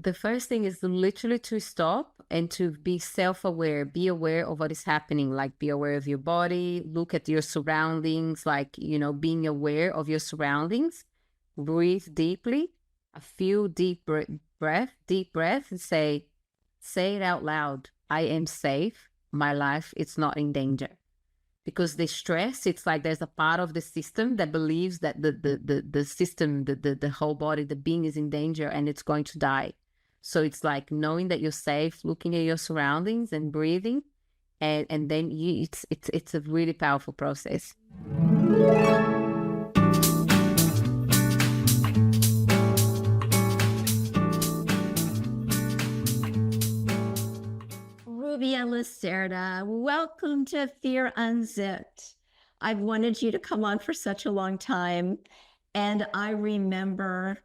the first thing is literally to stop and to be self-aware, be aware of what is happening, like be aware of your body, look at your surroundings, like, being aware of your surroundings, breathe deeply, a few deep breath, and say it out loud. I am safe. My life, it's not in danger. Because the stress, it's like there's a part of the system that believes that the system, the whole body, the being is in danger and it's going to die. So it's like knowing that you're safe, looking at your surroundings and breathing, and then it's a really powerful process. Rubia Lacerda, welcome to FEAR Unzipped. I've wanted you to come on for such a long time. And I remember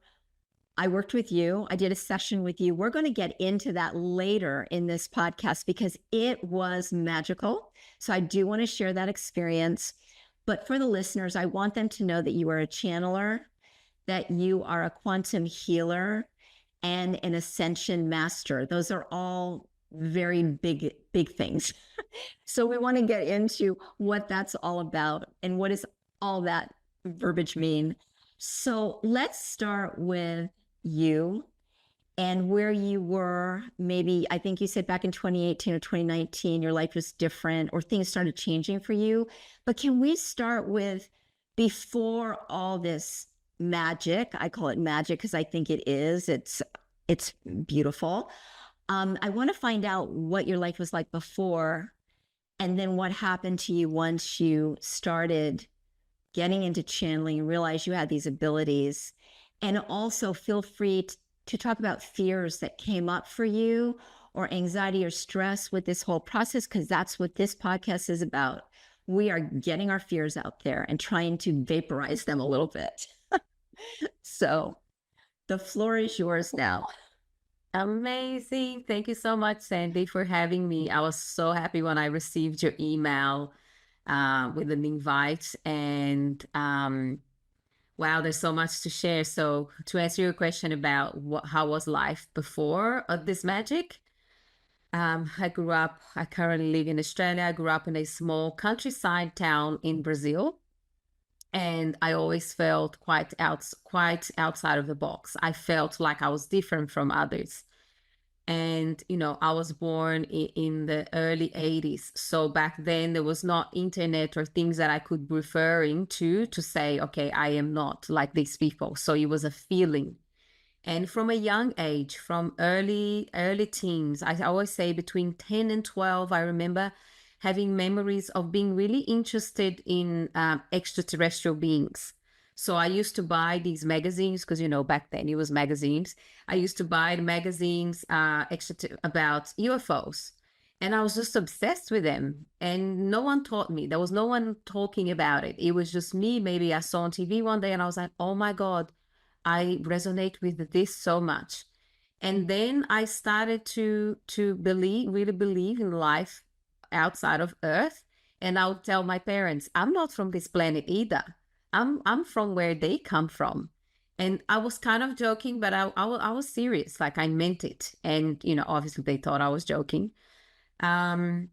I worked with you. I did a session with you. We're going to get into that later in this podcast because it was magical. So I do want to share that experience. But for the listeners, I want them to know that you are a channeler, that you are a quantum healer, and an ascension master. Those are all very big things. So we want to get into what that's all about and what does all that verbiage mean. So let's start with you and where you were. Maybe, I think you said back in 2018 or 2019, your life was different or things started changing for you. But can we start with before all this magic? I call it magic because I think it is. It's beautiful. I want to find out what your life was like before, and then what happened to you once you started getting into channeling and realized you had these abilities. And also feel free to talk about fears that came up for you or anxiety or stress with this whole process, because that's what this podcast is about. We are getting our fears out there and trying to vaporize them a little bit. So the floor is yours now. Amazing. Thank you so much, Sandi, for having me. I was so happy when I received your email with an invite. And wow, there's so much to share. So to answer your question about how was life before this magic, I currently live in Australia. I grew up in a small countryside town in Brazil. And I always felt quite outside of the box. I felt like I was different from others. And, I was born in the early 80s. So back then there was not internet or things that I could be referring to say, okay, I am not like these people. So it was a feeling. And from a young age, from early teens, I always say between 10 and 12, I remember having memories of being really interested in extraterrestrial beings. So I used to buy these magazines because, back then it was magazines. I used to buy the magazines about UFOs. And I was just obsessed with them. And no one taught me. There was no one talking about it. It was just me. Maybe I saw on TV one day and I was like, oh my God, I resonate with this so much. And then I started to really believe in life outside of Earth. And I would tell my parents, I'm not from this planet either. I'm from where they come from. And I was kind of joking, but I was serious. Like I meant it. And, obviously they thought I was joking. And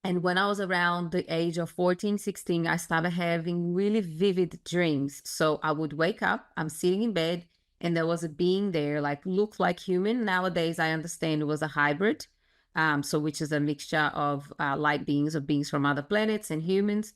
when I was around the age of 14, 16, I started having really vivid dreams. So I would wake up, I'm sitting in bed, and there was a being there, like looked like human. Nowadays, I understand it was a hybrid. So which is a mixture of light beings or beings from other planets and humans.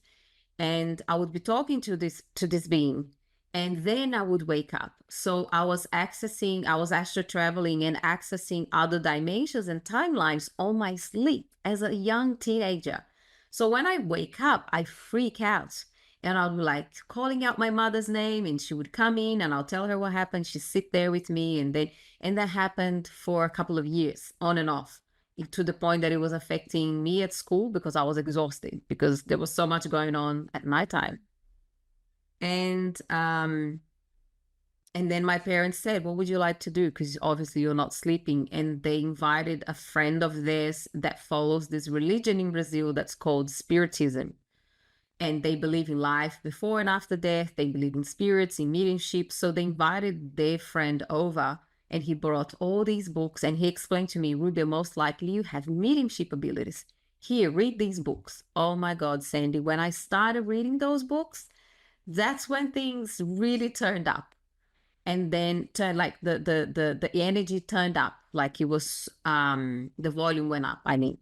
And I would be talking to this being, and then I would wake up. So I was astral traveling and accessing other dimensions and timelines on my sleep as a young teenager. So when I wake up, I freak out. And I'll be like calling out my mother's name, and she would come in and I'll tell her what happened. She'd sit there with me, and that happened for a couple of years, on and off, to the point that it was affecting me at school because I was exhausted because there was so much going on at nighttime. And then my parents said, what would you like to do? Because obviously you're not sleeping. And they invited a friend of theirs that follows this religion in Brazil that's called Spiritism. And they believe in life before and after death. They believe in spirits, in mediumship. So they invited their friend over And he brought all these books and he explained to me, Rubia, most likely you have mediumship abilities. Here, read these books. Oh my God, Sandi, when I started reading those books, that's when things really turned up. And then like the energy turned up, like it was the volume went up. I mean,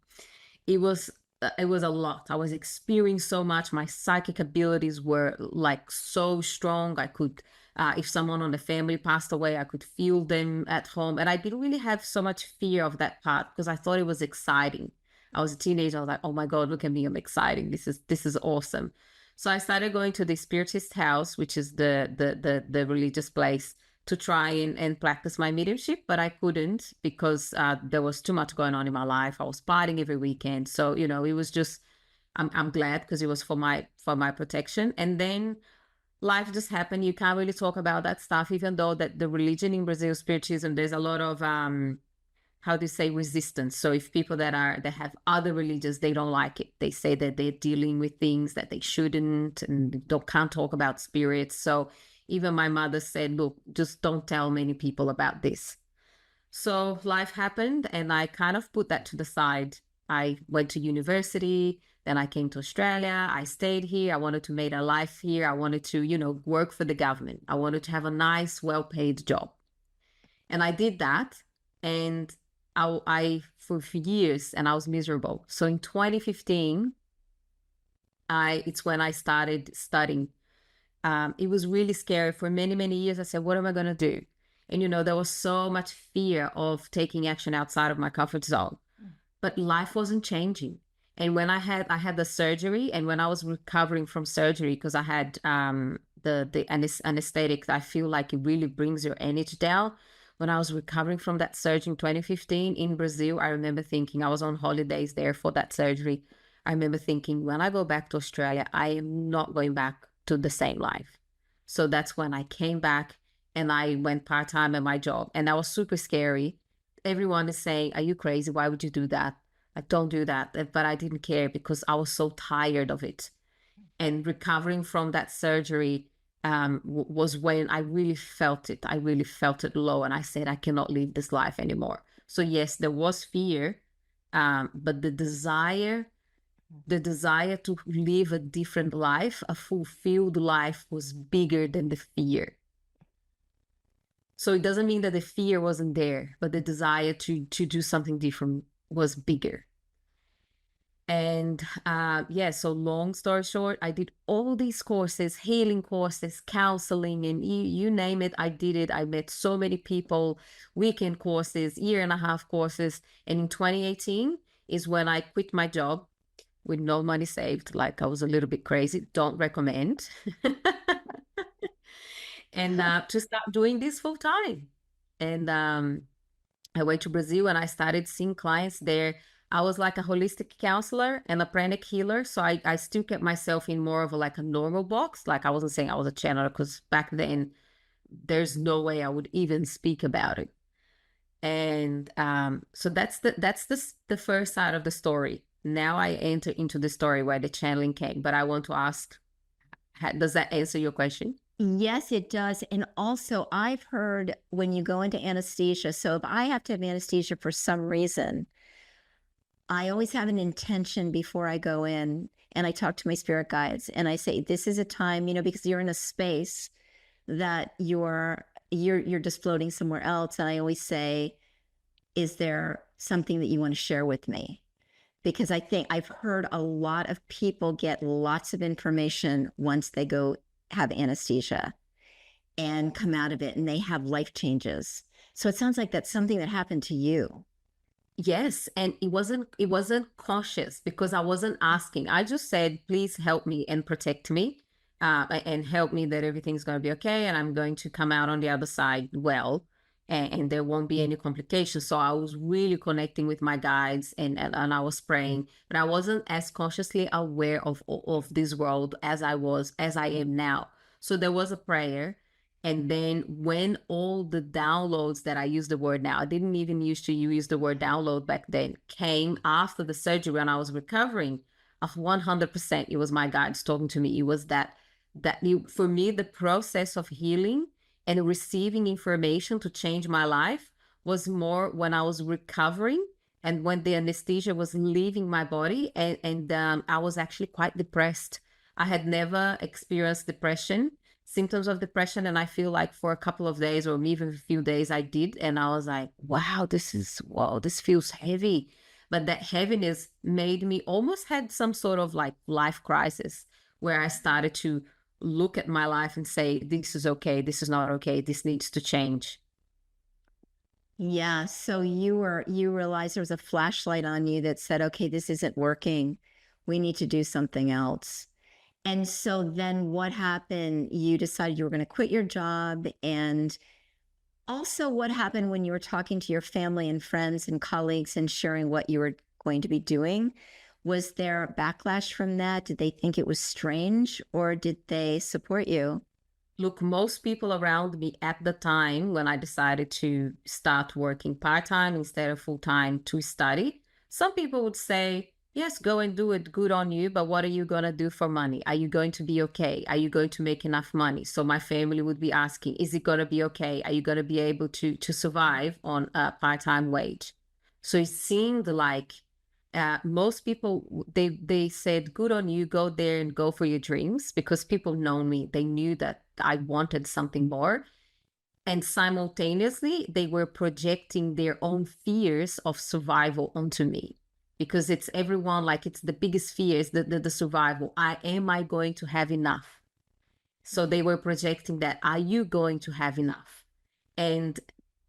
it was a lot. I was experiencing so much. My psychic abilities were like so strong. I could if someone on the family passed away, I could feel them at home. And I didn't really have so much fear of that part because I thought it was exciting. I was a teenager. I was like, oh my God, look at me, I'm exciting. This is awesome. So I started going to the Spiritist house, which is the religious place, to try and practice my mediumship, but I couldn't because there was too much going on in my life. I was partying every weekend. So, you know, it was just, I'm glad because it was for my protection. And then life just happened. You can't really talk about that stuff, even though that the religion in Brazil, Spiritism, there's a lot of, how do you say, resistance. So if people that have other religions, they don't like it. They say that they're dealing with things that they shouldn't and can't talk about spirits. So even my mother said, look, just don't tell many people about this. So life happened and I kind of put that to the side. I went to university, then I came to Australia. I stayed here. I wanted to make a life here. I wanted to, you know, work for the government. I wanted to have a nice, well-paid job. And I did that. And I for years, and I was miserable. So in 2015, it's when I started studying. It was really scary. For many, many years, I said, what am I going to do? And, you know, there was so much fear of taking action outside of my comfort zone. But life wasn't changing. And when I had the surgery, and when I was recovering from surgery, because I had the anesthetic, I feel like it really brings your energy down. When I was recovering from that surgery in 2015 in Brazil, I remember thinking, I was on holidays there for that surgery. I remember thinking, when I go back to Australia, I am not going back to the same life. So that's when I came back and I went part-time at my job. And that was super scary. Everyone is saying, are you crazy? Why would you do that? Like, don't do that. But I didn't care because I was so tired of it. And recovering from that surgery was when I really felt it. I really felt it low. And I said, I cannot live this life anymore. So yes, there was fear, but the desire to live a different life, a fulfilled life, was bigger than the fear. So it doesn't mean that the fear wasn't there, but the desire to do something different was bigger. And yeah, so long story short, I did all these courses, healing courses, counseling, and you name it, I did it. I met so many people, weekend courses, 1.5 courses. And in 2018 is when I quit my job with no money saved. Like, I was a little bit crazy. Don't recommend. And to start doing this full time. And I went to Brazil and I started seeing clients there. I was like a holistic counselor and a pranic healer. So I still kept myself in more of a normal box. Like, I wasn't saying I was a channeler because back then there's no way I would even speak about it. And so that's the first side of the story. Now I enter into the story where the channeling came. But I want to ask, does that answer your question? Yes, it does. And also, I've heard when you go into anesthesia, so if I have to have anesthesia for some reason, I always have an intention before I go in, and I talk to my spirit guides and I say, this is a time, you know, because you're in a space that you're just floating somewhere else. And I always say, is there something that you want to share with me? Because I think I've heard a lot of people get lots of information once they go have anesthesia and come out of it and they have life changes. So it sounds like that's something that happened to you. Yes, and it wasn't cautious because I wasn't asking. I just said, please help me and protect me, and help me that everything's going to be okay and I'm going to come out on the other side well, and there won't be any complications. So I was really connecting with my guides and I was praying, but I wasn't as consciously aware of this world as I am now. So there was a prayer. And then when all the downloads that I use the word now, I didn't even used to use the word download back then, came after the surgery when I was recovering, of 100%, it was my guides talking to me. It was that for me, the process of healing and receiving information to change my life was more when I was recovering and when the anesthesia was leaving my body, and I was actually quite depressed. I had never experienced depression, symptoms of depression, and I feel like for a couple of days or even a few days I did, and I was like, wow, this feels heavy. But that heaviness made me almost had some sort of like life crisis where I started to look at my life and say, this is okay, this is not okay, this needs to change. Yeah. So you realized there was a flashlight on you that said, okay, this isn't working. We need to do something else. And so then what happened? You decided you were going to quit your job. And also, what happened when you were talking to your family and friends and colleagues and sharing what you were going to be doing? Was there a backlash from that? Did they think it was strange, or did they support you? Look, most people around me at the time when I decided to start working part-time instead of full-time to study, some people would say, yes, go and do it, good on you, but what are you going to do for money? Are you going to be okay? Are you going to make enough money? So my family would be asking, is it going to be okay? Are you going to be able to survive on a part-time wage? So it seemed like most people, they said, good on you, go there and go for your dreams, because people know me. They knew that I wanted something more. And simultaneously, they were projecting their own fears of survival onto me, because it's everyone, like it's the biggest fear is the survival. Am I going to have enough? So they were projecting that, are you going to have enough? And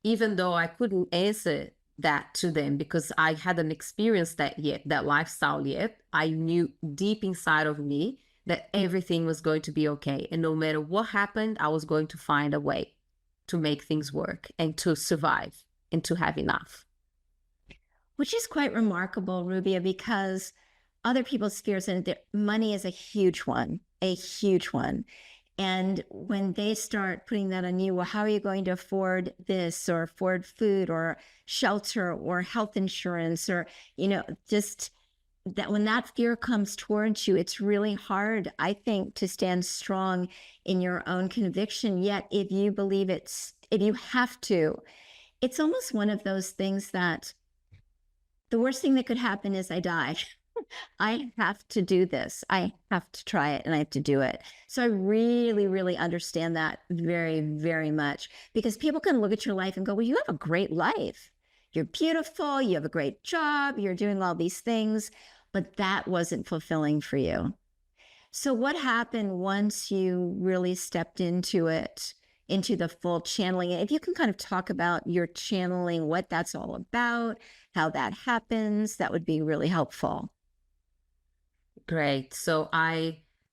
even though I couldn't answer that to them because I hadn't experienced that yet, that lifestyle yet, I knew deep inside of me that everything was going to be okay. And no matter what happened, I was going to find a way to make things work and to survive and to have enough. Which is quite remarkable, Rubia, because other people's fears, and money is a huge one, a huge one. And when they start putting that on you, well, how are you going to afford this, or afford food or shelter or health insurance, or, just that when that fear comes towards you, it's really hard, I think, to stand strong in your own conviction. Yet if you believe if you have to, it's almost one of those things that the worst thing that could happen is I die. I have to do this. I have to try it and I have to do it. So I really, really understand that very, very much, because people can look at your life and go, well, you have a great life. You're beautiful. You have a great job. You're doing all these things, but that wasn't fulfilling for you. So what happened once you really stepped into it, into the full channeling? If you can kind of talk about your channeling, what that's all about, how that happens, that would be really helpful. Great. So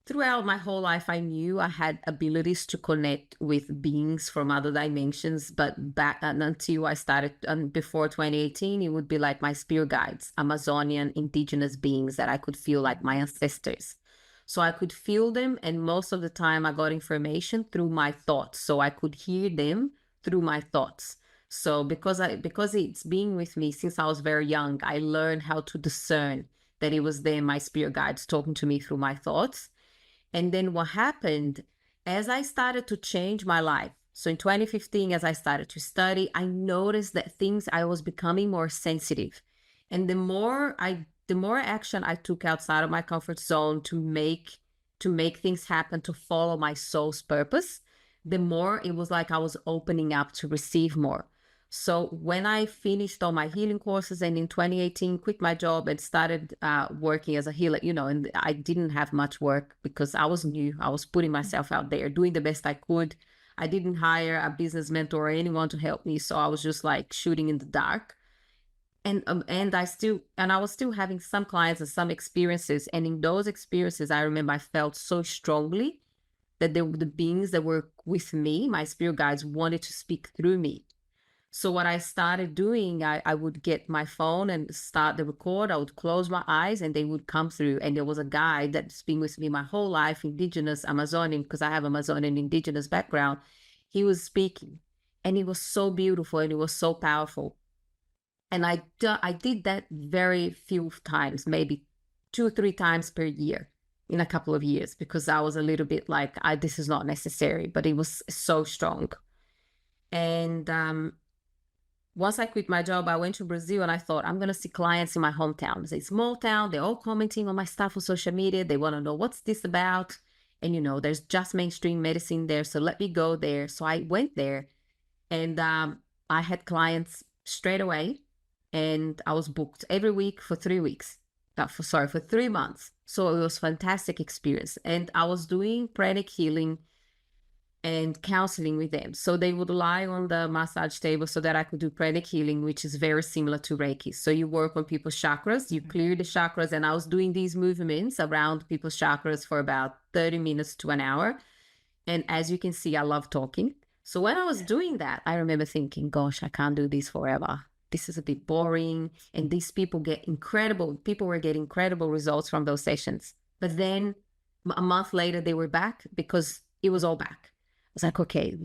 throughout my whole life, I knew I had abilities to connect with beings from other dimensions. But back until I started, before 2018, it would be like my spirit guides, Amazonian indigenous beings that I could feel like my ancestors. So I could feel them. And most of the time I got information through my thoughts. So I could hear them through my thoughts. So because it's been with me since I was very young, I learned how to discern that it was them, my spirit guides, talking to me through my thoughts. And then what happened as I started to change my life? So in 2015, as I started to study, I noticed that I was becoming more sensitive. And the more action I took outside of my comfort zone to make things happen, to follow my soul's purpose, the more it was like I was opening up to receive more. So when I finished all my healing courses and in 2018 quit my job and started working as a healer, and I didn't have much work because I was new. I was putting myself out there, doing the best I could. I didn't hire a business mentor or anyone to help me. So I was just like shooting in the dark. And I was still having some clients and some experiences. And in those experiences, I remember I felt so strongly that the beings that were with me, my spirit guides, wanted to speak through me. So what I started doing, I would get my phone and start the record. I would close my eyes and they would come through. And there was a guy that's been with me my whole life, Indigenous, Amazonian, because I have Amazonian Indigenous background. He was speaking and it was so beautiful and it was so powerful. And I did that very few times, maybe 2 or 3 times per year in a couple of years, because I was a little bit like, this is not necessary, but it was so strong. And once I quit my job, I went to Brazil and I thought, I'm going to see clients in my hometown. It's a small town. They're all commenting on my stuff on social media. They want to know what's this about. And, there's just mainstream medicine there. So let me go there. So I went there and I had clients straight away. And I was booked every week for 3 weeks. For 3 months. So it was a fantastic experience. And I was doing pranic healing and counseling with them. So they would lie on the massage table so that I could do pranic healing, which is very similar to Reiki. So you work on people's chakras, you clear the chakras, and I was doing these movements around people's chakras for about 30 minutes to an hour. And as you can see, I love talking. So when I was doing that, I remember thinking, gosh, I can't do this forever. This is a bit boring. And these people were getting incredible results from those sessions. But then a month later, they were back because it was all back. I was like, okay,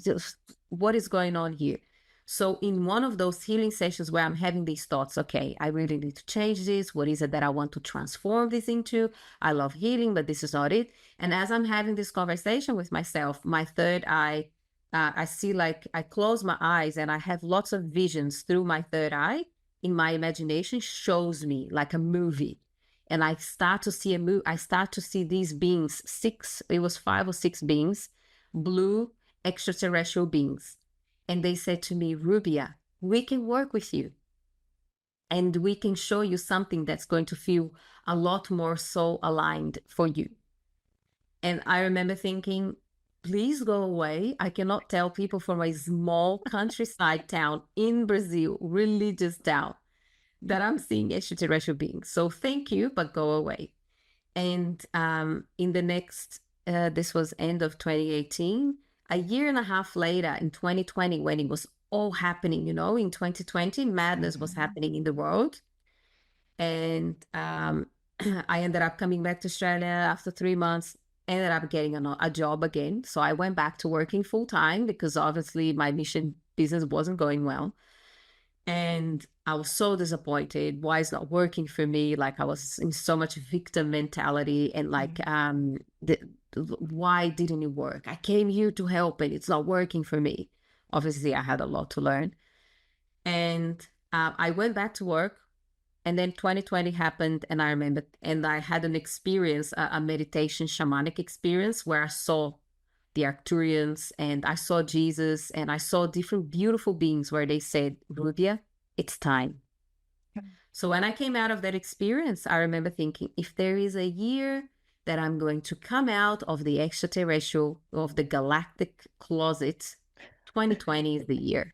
what is going on here? So in one of those healing sessions where I'm having these thoughts, okay, I really need to change this. What is it that I want to transform this into? I love healing, but this is not it. And as I'm having this conversation with myself, my third eye, I see, like, I close my eyes and I have lots of visions through my third eye. In my imagination shows me like a movie. And I start to see I start to see these beings, 5 or 6 beings, blue extraterrestrial beings. And they said to me, Rubia, we can work with you. And we can show you something that's going to feel a lot more soul aligned for you. And I remember thinking, please go away. I cannot tell people from a small countryside town in Brazil, religious town, that I'm seeing extraterrestrial beings. So thank you, but go away. And in the next, this was end of 2018, a year and a half later in 2020, when it was all happening, in 2020, madness was happening in the world. And I ended up coming back to Australia after 3 months, ended up getting a job again. So I went back to working full time because obviously my mission business wasn't going well. And I was so disappointed. Why it's not working for me? Like, I was in so much victim mentality and like, why didn't it work? I came here to help and it's not working for me. Obviously, I had a lot to learn. And I went back to work. And then 2020 happened, and I remember, and I had an experience, a meditation shamanic experience where I saw the Arcturians and I saw Jesus and I saw different beautiful beings where they said, Rubia, it's time. So when I came out of that experience, I remember thinking, if there is a year that I'm going to come out of the extraterrestrial, of the galactic closet, 2020 is the year.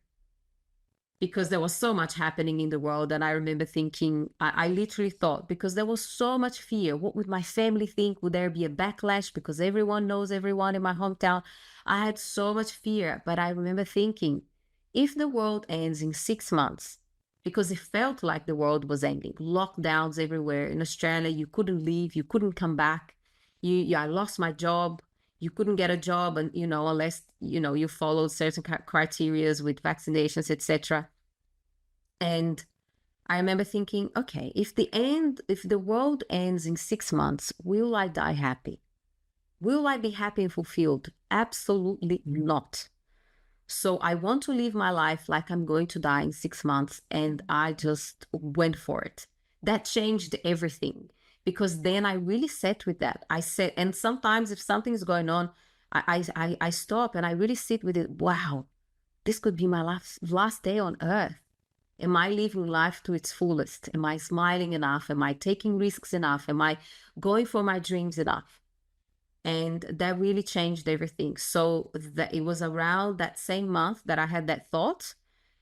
Because there was so much happening in the world. And I remember thinking, I literally thought, because there was so much fear, what would my family think? Would there be a backlash because everyone knows everyone in my hometown? I had so much fear. But I remember thinking, if the world ends in 6 months, because it felt like the world was ending, lockdowns everywhere. In Australia, you couldn't leave, you couldn't come back. I lost my job. You couldn't get a job, and unless you followed certain criteria with vaccinations, etc. And I remember thinking, okay, if the world ends in 6 months, will I die happy? Will I be happy and fulfilled? Absolutely not. So I want to live my life like I'm going to die in 6 months, and I just went for it. That changed everything. Because then I really sat with that. I said, and sometimes if something's going on, I stop and I really sit with it. Wow, this could be my last day on earth. Am I living life to its fullest? Am I smiling enough? Am I taking risks enough? Am I going for my dreams enough? And that really changed everything. So it was around that same month that I had that thought,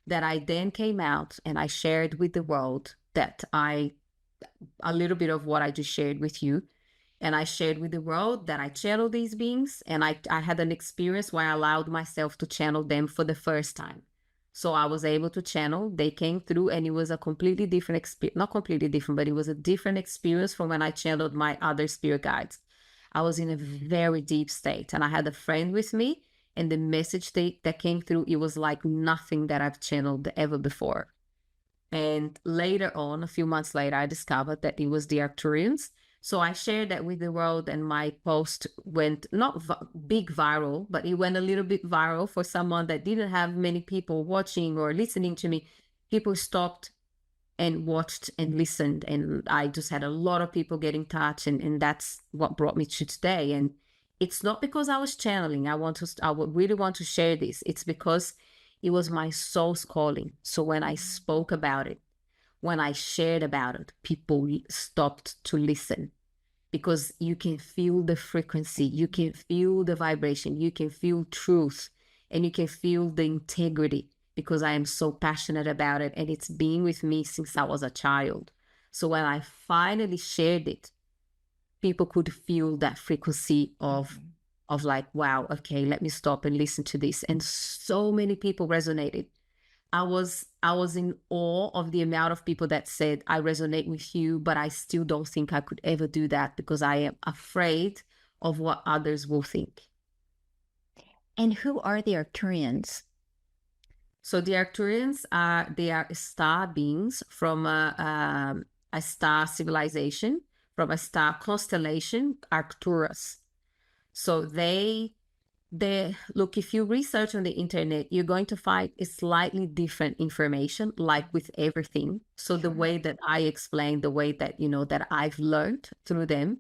that I then came out and I shared with the world that a little bit of what I just shared with you. And I shared with the world that I channeled these beings, and I had an experience where I allowed myself to channel them for the first time. So I was able to channel, they came through, and it was a completely different experience, not completely different, but it was a different experience from when I channeled my other spirit guides. I was in a very deep state, and I had a friend with me, and the message that came through, it was like nothing that I've channeled ever before. And later on, a few months later, I discovered that it was the Arcturians. So I shared that with the world, and my post went not big viral, but it went a little bit viral for someone that didn't have many people watching or listening to me. People stopped and watched and listened, and I just had a lot of people get in touch, and that's what brought me to today. And it's not because I was channeling. I would really want to share this. It's because it was my soul's calling. So when I spoke about it, when I shared about it, people stopped to listen, because you can feel the frequency, you can feel the vibration, you can feel truth, and you can feel the integrity, because I am so passionate about it, and it's been with me since I was a child. So when I finally shared it, people could feel that frequency of like, wow, okay, let me stop and listen to this. And so many people resonated. I was in awe of the amount of people that said, I resonate with you, but I still don't think I could ever do that, because I am afraid of what others will think. And who are the Arcturians? So the Arcturians they are star beings from a star civilization, from a star constellation, Arcturus. So they look, if you research on the internet, you're going to find a slightly different information, like with everything. So the way that I explain, the way that, that I've learned through them,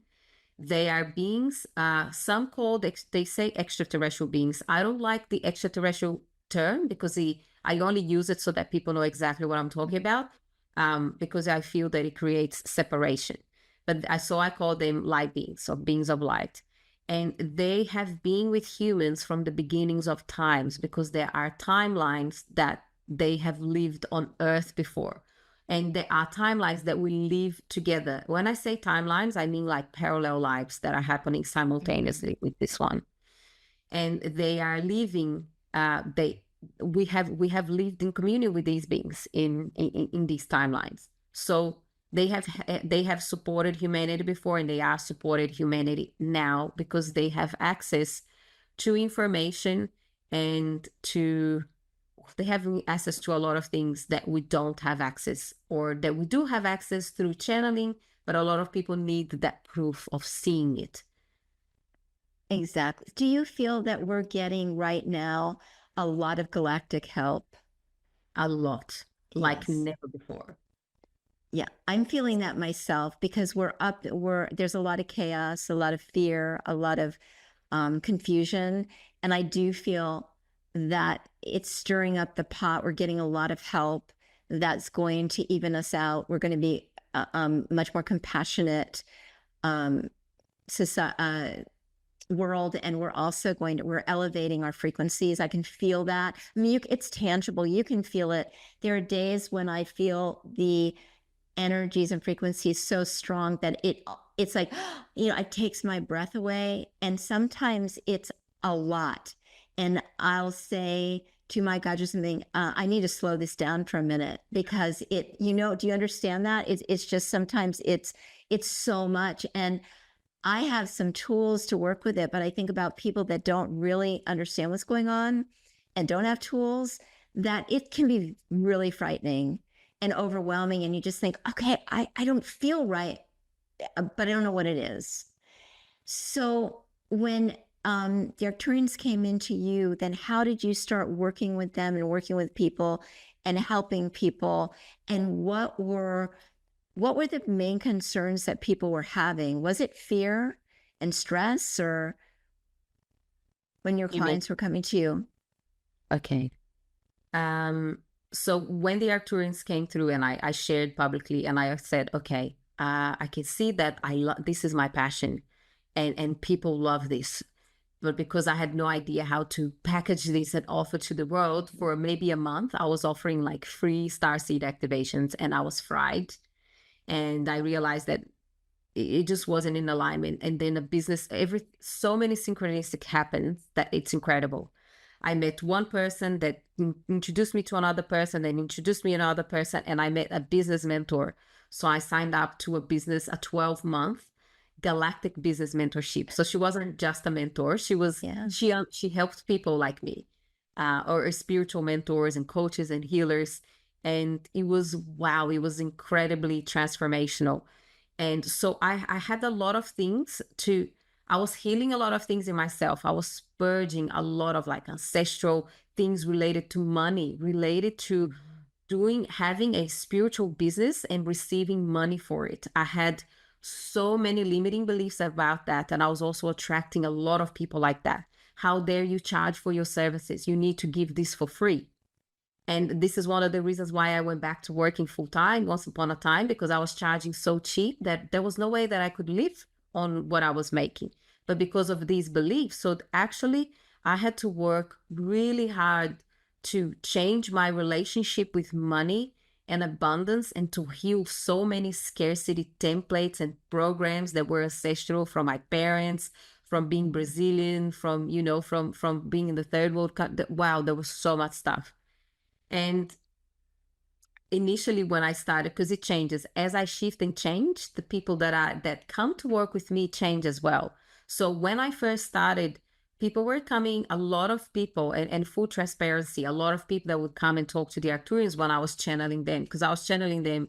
they are beings, some called, they say extraterrestrial beings. I don't like the extraterrestrial term, because I only use it so that people know exactly what I'm talking about, because I feel that it creates separation. But so I call them light beings, or beings of light. And they have been with humans from the beginnings of times, because there are timelines that they have lived on Earth before. And there are timelines that we live together. When I say timelines, I mean like parallel lives that are happening simultaneously with this one. And they are living, we have lived in communion with these beings in these timelines. So they have supported humanity before, and they are supported humanity now, because they have access to information, and they have access to a lot of things that we don't have access, or that we do have access through channeling, but a lot of people need that proof of seeing it. Exactly. Do you feel that we're getting right now a lot of galactic help? A lot, like never before. Yeah, I'm feeling that myself, because there's a lot of chaos, a lot of fear, a lot of confusion. And I do feel that it's stirring up the pot. We're getting a lot of help that's going to even us out. We're going to be much more compassionate world, and we're also we're elevating our frequencies. I can feel that. I mean, it's tangible. You can feel it. There are days when I feel the energies and frequencies so strong that it's like, it takes my breath away. And sometimes it's a lot. And I'll say to my guide or something, I need to slow this down for a minute, because do you understand that? It's just, sometimes it's so much. And I have some tools to work with it, but I think about people that don't really understand what's going on and don't have tools, that it can be really frightening and overwhelming. And you just think, okay, I don't feel right, but I don't know what it is. So when the Arcturians came into you, then how did you start working with them and working with people and helping people? And what were the main concerns that people were having? Was it fear and stress, or when your clients were coming to you? Okay. So when the Arcturians came through, and I shared publicly, and I said, okay, I can see that this is my passion, and people love this. But because I had no idea how to package this and offer to the world, for maybe a month, I was offering like free starseed activations, and I was fried. And I realized that it just wasn't in alignment. And then so many synchronistic happens that it's incredible. I met one person that introduced me to another person, then introduced me another person, and I met a business mentor. So I signed up to a 12-month Galactic business mentorship. So she wasn't just a mentor. She was, she helped people like me, or spiritual mentors and coaches and healers. And it was, wow, it was incredibly transformational. And so I had a lot of things I was healing a lot of things in myself. I was purging a lot of like ancestral things related to money, related to having a spiritual business and receiving money for it. I had so many limiting beliefs about that. And I was also attracting a lot of people like that. How dare you charge for your services? You need to give this for free. And this is one of the reasons why I went back to working full time once upon a time, because I was charging so cheap that there was no way that I could live on what I was making. But because of these beliefs, so actually I had to work really hard to change my relationship with money and abundance, and to heal so many scarcity templates and programs that were ancestral from my parents, from being Brazilian, from, you know, from being in the third world. Wow, there was so much stuff. And initially when I started, because it changes as I shift and change, the people that come to work with me change as well. So when I first started, people were coming, a lot of people, and full transparency, a lot of people that would come and talk to the Arcturians when I was channeling them, because I was channeling them,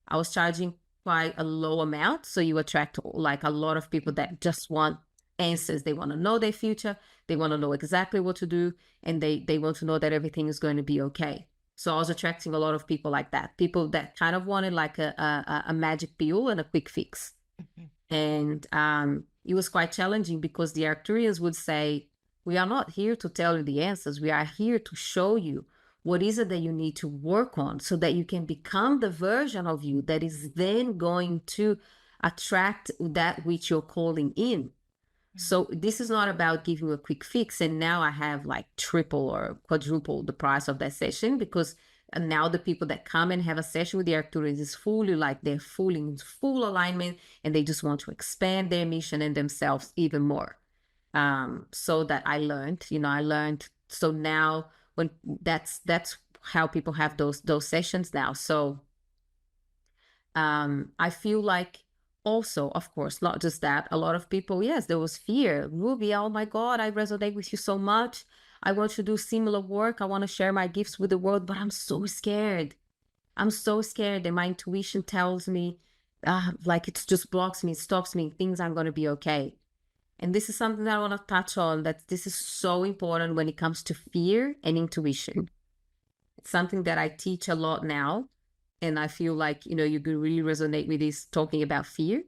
I was charging quite a low amount. So you attract like a lot of people that just want answers. They want to know their future. They want to know exactly what to do. And they want to know that everything is going to be okay. So I was attracting a lot of people like that, people that kind of wanted like a magic pill and a quick fix. And it was quite challenging, because the Arcturians would say, we are not here to tell you the answers. We are here to show you what is it that you need to work on, so that you can become the version of you that is then going to attract that which you're calling in. So this is not about giving you a quick fix. And now I have like triple or quadruple the price of that session, because now the people that come and have a session with the Arcturians is fully like, they're fully in full alignment, and they just want to expand their mission and themselves even more. So that I learned. So now when that's how people have those sessions now. So I feel like, also, of course, not just that, a lot of people, yes, there was fear. Rubia, oh my God, I resonate with you so much. I want to do similar work. I want to share my gifts with the world, but I'm so scared. I'm so scared. And my intuition tells me, like, it just blocks me, it stops me, things aren't going to be okay. And this is something that I want to touch on, that this is so important when it comes to fear and intuition. It's something that I teach a lot now. And I feel like, you could really resonate with this, talking about fear,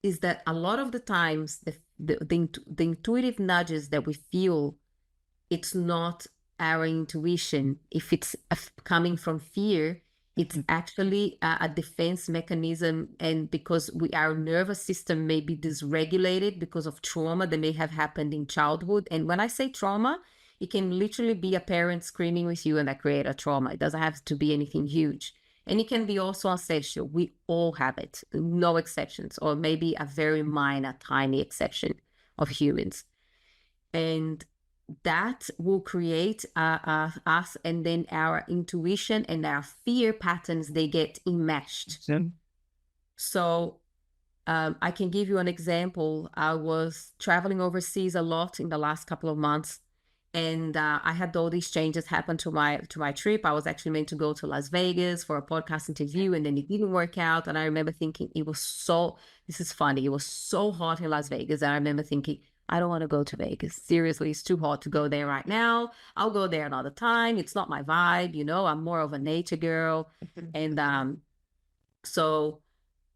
is that a lot of the times the intuitive nudges that we feel, it's not our intuition. If it's coming from fear, it's actually a defense mechanism. And because our nervous system may be dysregulated because of trauma that may have happened in childhood. And when I say trauma, it can literally be a parent screaming with you and that create a trauma. It doesn't have to be anything huge. And it can be also ancestral. We all have it, no exceptions, or maybe a very minor, tiny exception of humans. And that will create us, and then our intuition and our fear patterns, they get enmeshed. So I can give you an example. I was traveling overseas a lot in the last couple of months. And I had all these changes happen to my trip. I was actually meant to go to Las Vegas for a podcast interview, and then it didn't work out. And I remember thinking, this is funny, it was so hot in Las Vegas. And I remember thinking, I don't want to go to Vegas. Seriously, it's too hot to go there right now. I'll go there another time. It's not my vibe, I'm more of a nature girl. And so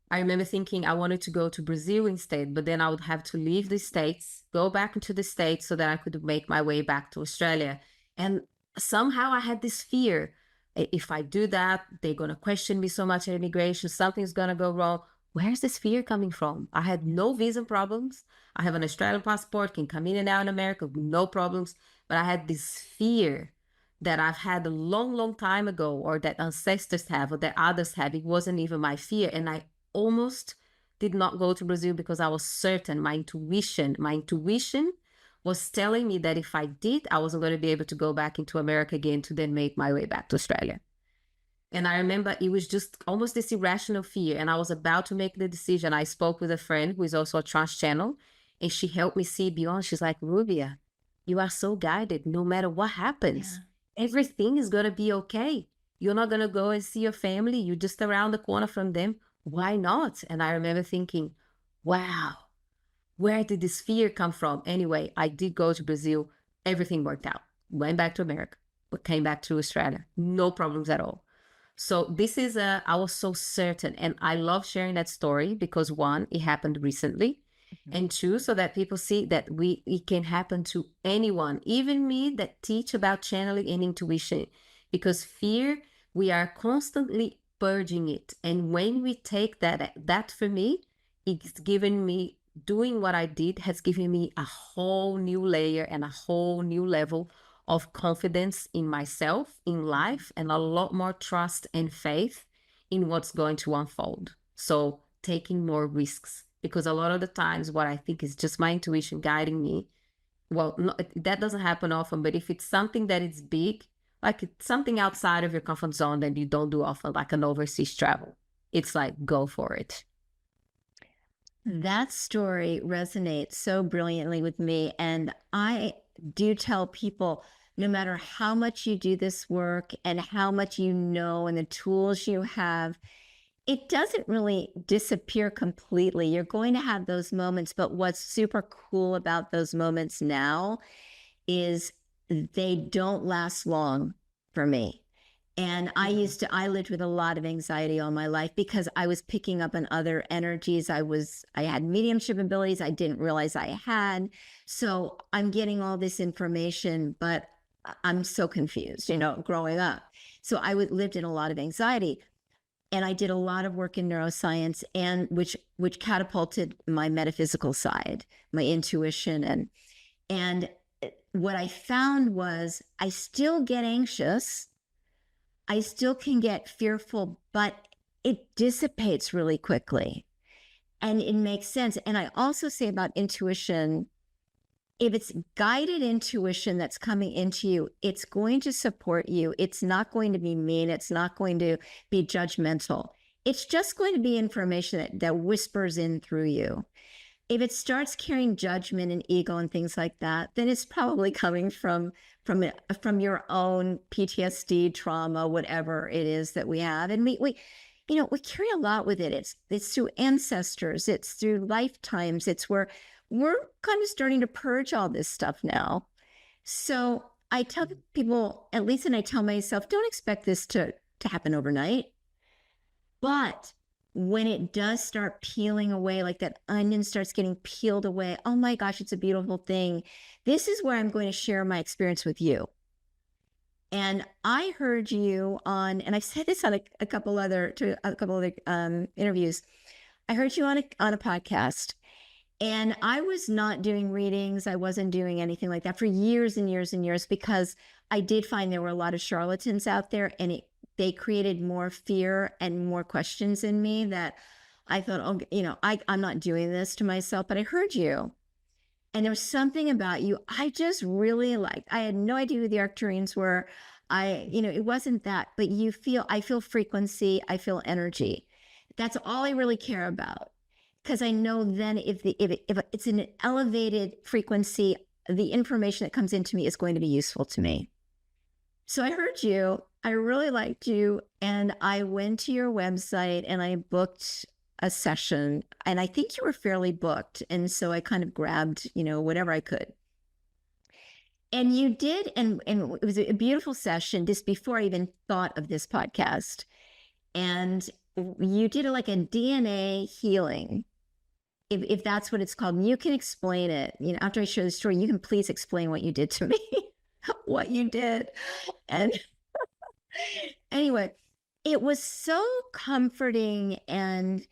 I remember thinking I wanted to go to Brazil instead, but then I would have to leave the States, go back into the States so that I could make my way back to Australia. And somehow I had this fear. If I do that, they're going to question me so much at immigration. Something's going to go wrong. Where's this fear coming from? I had no visa problems. I have an Australian passport, can come in and out in America, no problems. But I had this fear that I've had a long, long time ago, or that ancestors have, or that others have. It wasn't even my fear. And I almost did not go to Brazil because I was certain, my intuition was telling me that if I did, I wasn't going to be able to go back into America again to then make my way back to Australia. And I remember it was just almost this irrational fear. And I was about to make the decision. I spoke with a friend who is also a trans channel, and she helped me see beyond. She's like, Rubia, you are so guided. No matter what happens, everything is going to be okay. You're not going to go and see your family. You're just around the corner from them. why not? And I remember thinking, wow, where did this fear come from? Anyway, I did go to Brazil. Everything worked out. Went back to America, but came back to Australia. No problems at all. So this is I was so certain. And I love sharing that story because one, it happened recently. And two, so that people see that it can happen to anyone, even me that teach about channeling and intuition. Because fear, we are constantly purging it. And when we take that for me, it's given me, doing what I did has given me a whole new layer and a whole new level of confidence in myself, in life, and a lot more trust and faith in what's going to unfold. So taking more risks, because a lot of the times what I think is just my intuition guiding me. Well, no, that doesn't happen often, but if it's something that is big, like it's something outside of your comfort zone that you don't do often, like an overseas travel, it's like, go for it. That story resonates so brilliantly with me. And I do tell people, no matter how much you do this work and how much you know and the tools you have, it doesn't really disappear completely. You're going to have those moments, but what's super cool about those moments now is they don't last long for me. And I lived with a lot of anxiety all my life because I was picking up on other energies. I had mediumship abilities I didn't realize I had. So I'm getting all this information, but I'm so confused, growing up. So lived in a lot of anxiety. And I did a lot of work in neuroscience, and which catapulted my metaphysical side, my intuition. And what I found was I still get anxious. I still can get fearful, but it dissipates really quickly. And it makes sense. And I also say about intuition, if it's guided intuition that's coming into you, it's going to support you. It's not going to be mean. It's not going to be judgmental. It's just going to be information that whispers in through you. If it starts carrying judgment and ego and things like that, then it's probably coming from your own PTSD, trauma, whatever it is that we have. And we carry a lot with it. It's through ancestors. It's through lifetimes. It's where we're kind of starting to purge all this stuff now. So I tell people, at least, and I tell myself, don't expect this to happen overnight. But when it does start peeling away, like that onion starts getting peeled away, oh my gosh, it's a beautiful thing. This is where I'm going to share my experience with you. And I heard you on, and I've said this on a couple other interviews. I heard you on a podcast, and I was not doing readings. I wasn't doing anything like that for years and years and years, because I did find there were a lot of charlatans out there, and they created more fear and more questions in me that I thought, I'm not doing this to myself. But I heard you, and there was something about you I just really liked. I had no idea who the Arcturians were. It wasn't that, but I feel frequency, I feel energy. That's all I really care about. Because I know then if it's an elevated frequency, the information that comes into me is going to be useful to me. So I heard you, I really liked you, and I went to your website and I booked a session, and I think you were fairly booked. And so I kind of grabbed, whatever I could. And you did, and it was a beautiful session just before I even thought of this podcast. And you did like a DNA healing, if that's what it's called. And you can explain it. After I share the story, you can please explain what you did to me, what you did. And anyway, it was so comforting and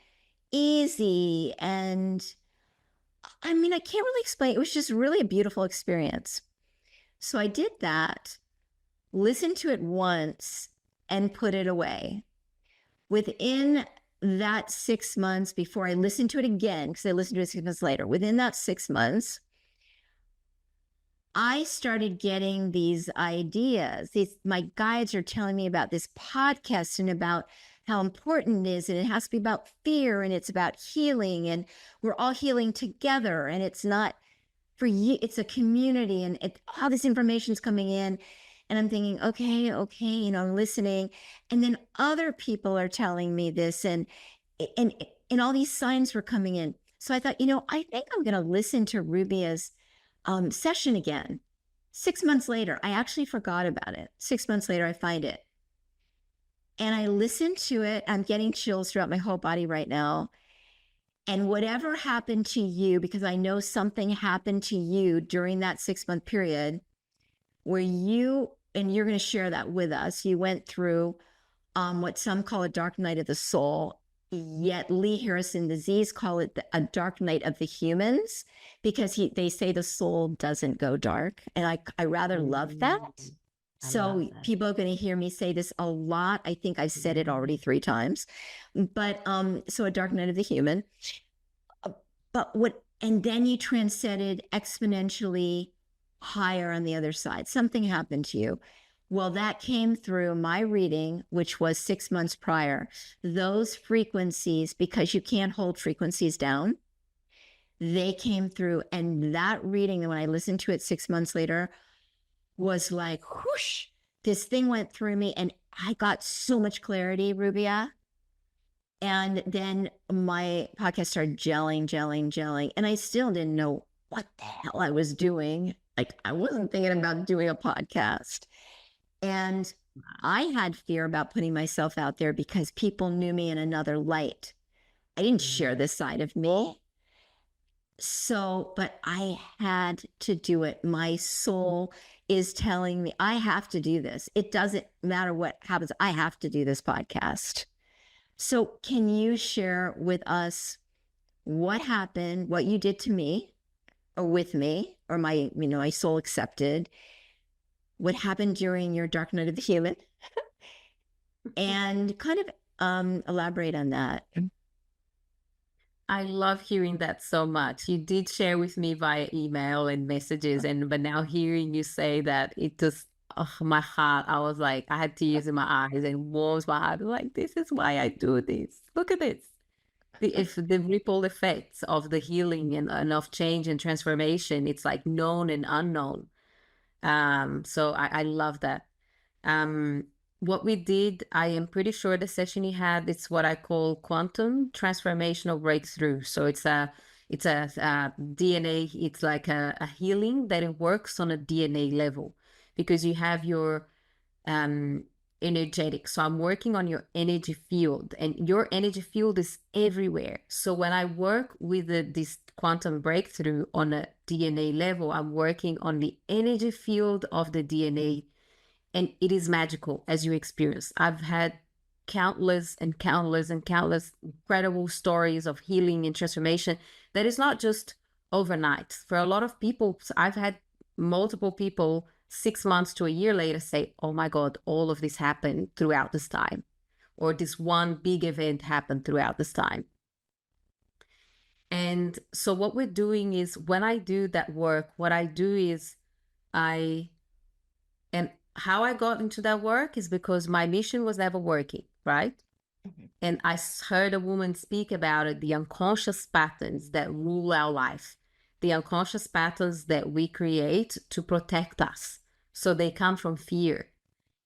easy. And I can't really explain. It was just really a beautiful experience. So I did that, listened to it once, and put it away. Within that 6 months, before I listened to it again, because I listened to it 6 months later, within that 6 months, I started getting these ideas. My guides are telling me about this podcast and about how important it is, and it has to be about fear, and it's about healing, and we're all healing together, and it's not for you, it's a community, and all this information is coming in. And I'm thinking, okay, I'm listening. And then other people are telling me this, and and all these signs were coming in. So I thought, I think I'm going to listen to Rubia's session again. 6 months later, I actually forgot about it. 6 months later, I find it. And I listened to it. I'm getting chills throughout my whole body right now. And whatever happened to you, because I know something happened to you during that 6-month period where and you're going to share that with us, you went through what some call a dark night of the soul, yet Lee Harrison Disease call it a dark night of the humans, because they say the soul doesn't go dark. And I rather love that. So people are going to hear me say this a lot. I think I've said it already 3 times, but so a dark night of the human. And then you transcended exponentially higher on the other side. Something happened to you. Well, that came through my reading, which was 6 months prior. Those frequencies, because you can't hold frequencies down, they came through. And that reading, when I listened to it 6 months later, was like, whoosh, this thing went through me and I got so much clarity, Rubia. And then my podcast started gelling. And I still didn't know what the hell I was doing. Like, I wasn't thinking about doing a podcast. And I had fear about putting myself out there because people knew me in another light. I didn't share this side of me. So, but I had to do it. My soul is telling me I have to do this. It doesn't matter what happens. I have to do this podcast. So can you share with us what happened, what you did to me or with me, or my soul accepted, what happened during your dark night of the human, and kind of elaborate on that. I love hearing that so much. You did share with me via email and messages, but now hearing you say that, it just, my heart, I was like, I had tears in my eyes and warms my heart. Like, this is why I do this. Look at this. The ripple effects of the healing and of change and transformation, it's like known and unknown. So I love that. What we did, I am pretty sure the session you had, it's what I call quantum transformational breakthrough. So it's a DNA, it's like a healing that it works on a DNA level, because you have your energetic. So I'm working on your energy field, and your energy field is everywhere. So when I work with this quantum breakthrough on a DNA level, I'm working on the energy field of the DNA. And it is magical, as you experience. I've had countless incredible stories of healing and transformation that is not just overnight. For a lot of people, I've had multiple people 6 months to a year later say, oh my God, all of this happened throughout this time, or this one big event happened throughout this time. And so what we're doing is, when I do that work, what I do is how I got into that work is because my mission was never working, right? Mm-hmm. And I heard a woman speak about it, the unconscious patterns that rule our life, the unconscious patterns that we create to protect us. So they come from fear.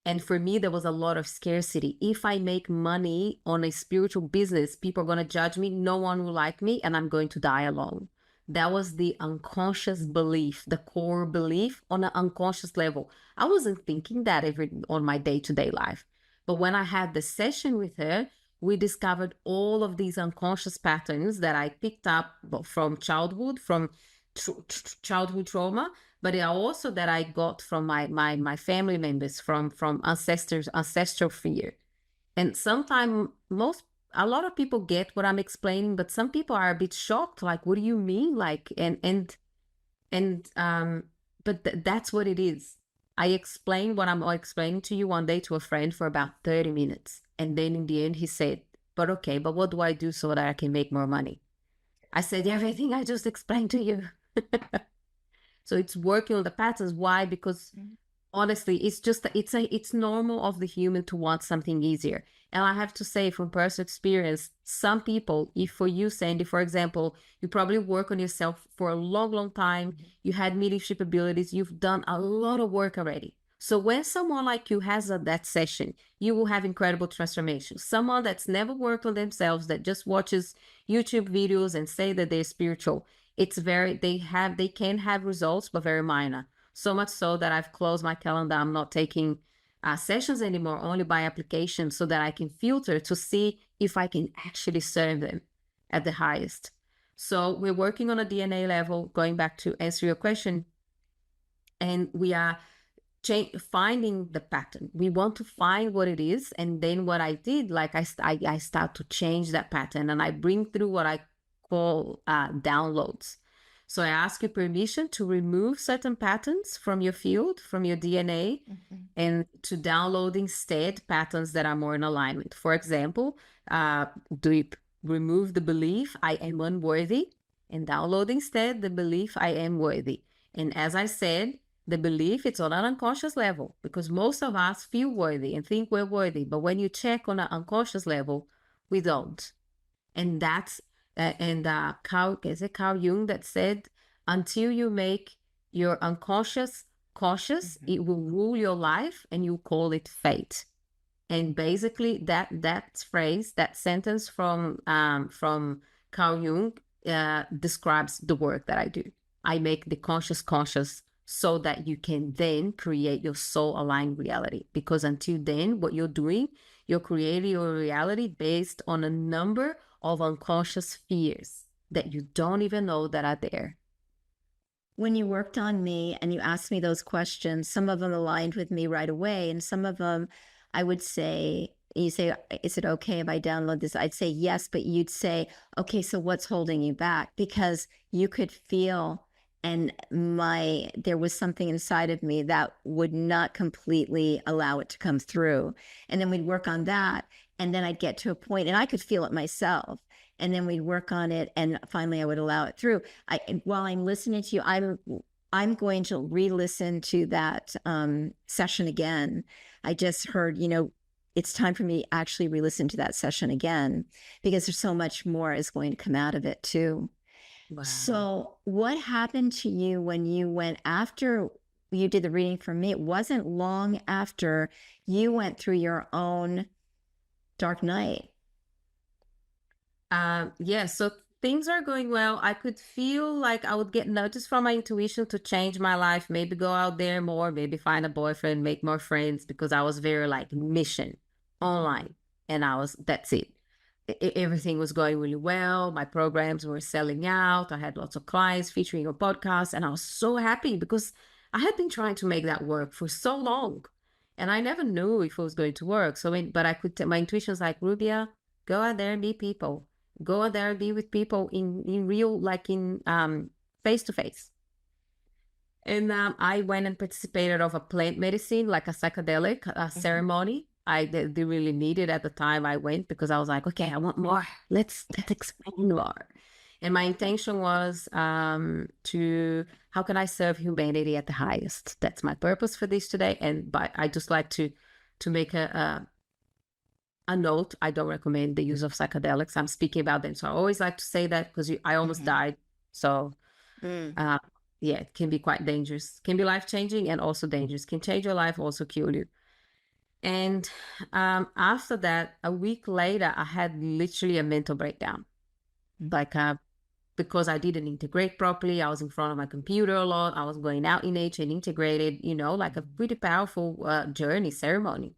And for me, there was a lot of scarcity. If I make money on a spiritual business, people are going to judge me. No one will like me, and I'm going to die alone. That was the unconscious belief, the core belief on an unconscious level. I wasn't thinking that on my day-to-day life. But when I had the session with her, we discovered all of these unconscious patterns that I picked up from childhood, from childhood trauma, but also that I got from my family members, from ancestral fear. And sometimes a lot of people get what I'm explaining, but some people are a bit shocked, like, what do you mean? Like, but that's what it is. I explained what I'm explaining to you one day to a friend for about 30 minutes. And then in the end, he said, but what do I do so that I can make more money? I said, everything I just explained to you. So it's working on the patterns. Why? Because honestly, it's normal of the human to want something easier. And I have to say, from personal experience, some people, if for you, Sandi, for example, you probably work on yourself for a long, long time. You had mediumship abilities. You've done a lot of work already. So when someone like you has that session, you will have incredible transformation. Someone that's never worked on themselves, that just watches YouTube videos and say that they're spiritual, they can have results, but very minor. So much so that I've closed my calendar. I'm not taking sessions anymore, only by application, so that I can filter to see if I can actually serve them at the highest. So we're working on a DNA level, going back to answer your question, and we are finding the pattern. We want to find what it is, and then what I did, like I start to change that pattern, and I bring through what I call downloads. So I ask you permission to remove certain patterns from your field, from your DNA, and to download instead patterns that are more in alignment. For example, do you remove the belief I am unworthy and download instead the belief I am worthy. And as I said, the belief, it's on an unconscious level, because most of us feel worthy and think we're worthy. But when you check on an unconscious level, we don't. And that's, Carl Jung that said, until you make your unconscious conscious, it will rule your life, and you call it fate. And basically that phrase, that sentence from Carl Jung describes the work that I do. I make the conscious conscious, so that you can then create your soul aligned reality. Because until then, what you're doing, you're creating your reality based on a number of unconscious fears that you don't even know that are there. When you worked on me and you asked me those questions, some of them aligned with me right away, and some of them I would say, you say, is it okay if I download this? I'd say yes, but you'd say, okay, so what's holding you back? Because you could feel, and there was something inside of me that would not completely allow it to come through. And then we'd work on that, and then I'd get to a point, and I could feel it myself. And then we'd work on it, and finally I would allow it through. While I'm listening to you, I'm going to re-listen to that session again. I just heard, it's time for me to actually re-listen to that session again, because there's so much more is going to come out of it too. Wow. So what happened to you when you went, after you did the reading for me? It wasn't long after you went through your own dark night. Yeah, so things are going well. I could feel like I would get nudges from my intuition to change my life, maybe go out there more, maybe find a boyfriend, make more friends, because I was very like mission online, and that's it. Everything was going really well. My programs were selling out. I had lots of clients featuring your podcast, and I was so happy because I had been trying to make that work for so long, and I never knew if it was going to work. But I could my intuition was like, Rubia, go out there and meet people. Go out there and be with people in real, like in face to face. And I went and participated of a plant medicine, like a psychedelic ceremony. They really needed at the time I went, because I was like, okay, I want more. Let's expand more. And my intention was how can I serve humanity at the highest? That's my purpose for this today. But I just like to make a note. I don't recommend the use of psychedelics. I'm speaking about them, so I always like to say that, because I almost died. So yeah, it can be quite dangerous. Can be life-changing and also dangerous. Can change your life, also kill you. And after that, a week later, I had literally a mental breakdown. Like because I didn't integrate properly. I was in front of my computer a lot. I was going out in nature and integrated, like a pretty powerful journey ceremony.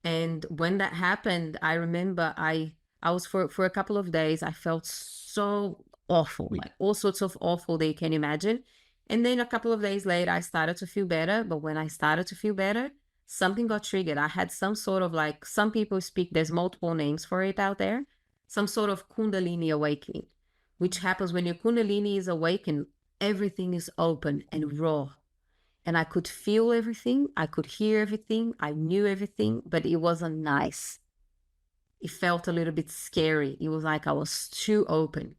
And when that happened, I remember I was for a couple of days, I felt so awful, like all sorts of awful that you can imagine. And then a couple of days later, I started to feel better. But when I started to feel better, something got triggered. I had some sort of, like, some people speak, there's multiple names for it out there, some sort of Kundalini awakening, which happens when your Kundalini is awakened, everything is open and raw. And I could feel everything. I could hear everything. I knew everything, but it wasn't nice. It felt a little bit scary. It was like I was too open.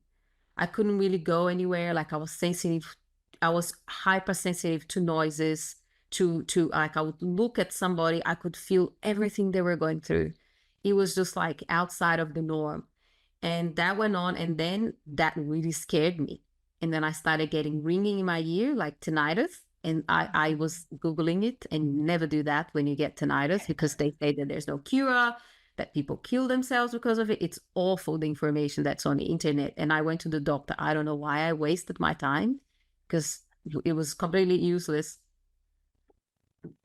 I couldn't really go anywhere. Like I was sensitive. I was hypersensitive to noises, to like I would look at somebody, I could feel everything they were going through. It was just like outside of the norm. And that went on. And then that really scared me. And then I started getting ringing in my ear, like tinnitus. And I was Googling it, and never do that when you get tinnitus, because they say that there's no cure, that people kill themselves because of it. It's awful, the information that's on the internet. And I went to the doctor. I don't know why I wasted my time, because it was completely useless.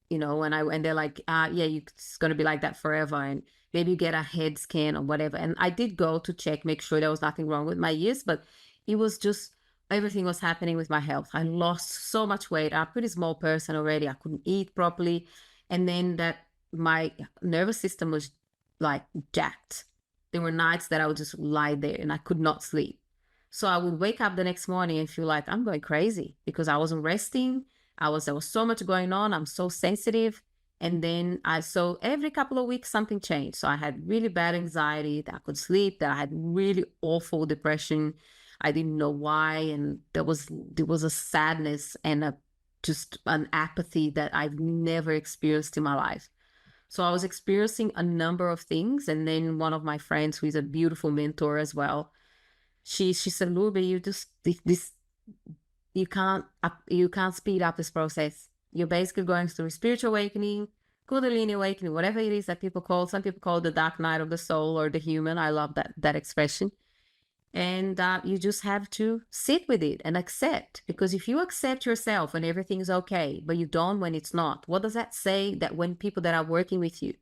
And they're like, yeah, it's going to be like that forever. And maybe you get a head scan or whatever. And I did go to check, make sure there was nothing wrong with my ears, but it was just, everything was happening with my health. I lost so much weight. I'm a pretty small person already. I couldn't eat properly. And then my nervous system was like jacked. There were nights that I would just lie there and I could not sleep. So I would wake up the next morning and feel like I'm going crazy because I wasn't resting. There was so much going on. I'm so sensitive. And then so every couple of weeks, something changed. So I had really bad anxiety, that I could sleep, that I had really awful depression. I didn't know why. And there was a sadness and just an apathy that I've never experienced in my life. So I was experiencing a number of things. And then one of my friends, who is a beautiful mentor as well, she said, Rubia, you can't speed up this process. You're basically going through spiritual awakening, Kundalini awakening, whatever it is that people call. Some people call it the dark night of the soul or the human. I love that expression. And you just have to sit with it and accept. Because if you accept yourself and everything's okay, but you don't when it's not, what does that say? That when people that are working with you,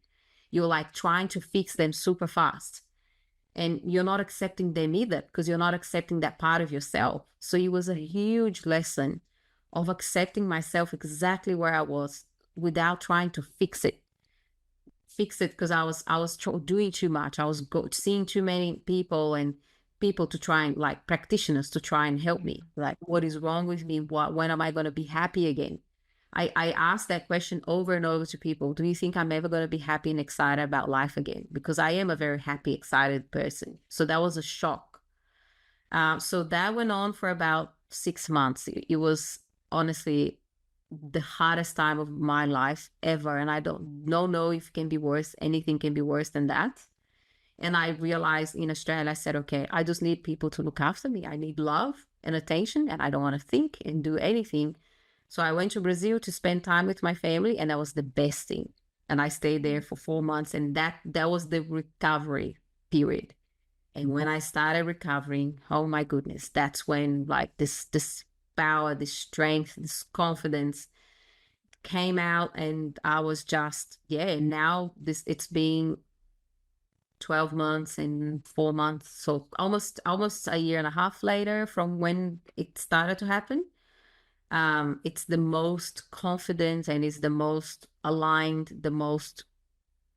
you're like trying to fix them super fast. And you're not accepting them either, because you're not accepting that part of yourself. So it was a huge lesson of accepting myself exactly where I was without trying to fix it. Because I was doing too much. I was seeing too many people and people to try and, like, practitioners to try and help me. Like, what is wrong with me? When am I going to be happy again? I asked that question over and over to people. Do you think I'm ever going to be happy and excited about life again? Because I am a very happy, excited person. So that was a shock. So that went on for about 6 months. It was honestly the hardest time of my life ever. And I don't know if it can be worse. Anything can be worse than that. And I realized in Australia, I said, okay, I just need people to look after me. I need love and attention, and I don't want to think and do anything. So I went to Brazil to spend time with my family, and that was the best thing. And I stayed there for 4 months, and that was the recovery period. And when I started recovering, oh my goodness, that's when, like, this power, this strength, this confidence came out, and I was just, yeah. Now it's been 12 months and 4 months, so almost a year and a half later from when it started to happen. It's the most confident and it's the most aligned, the most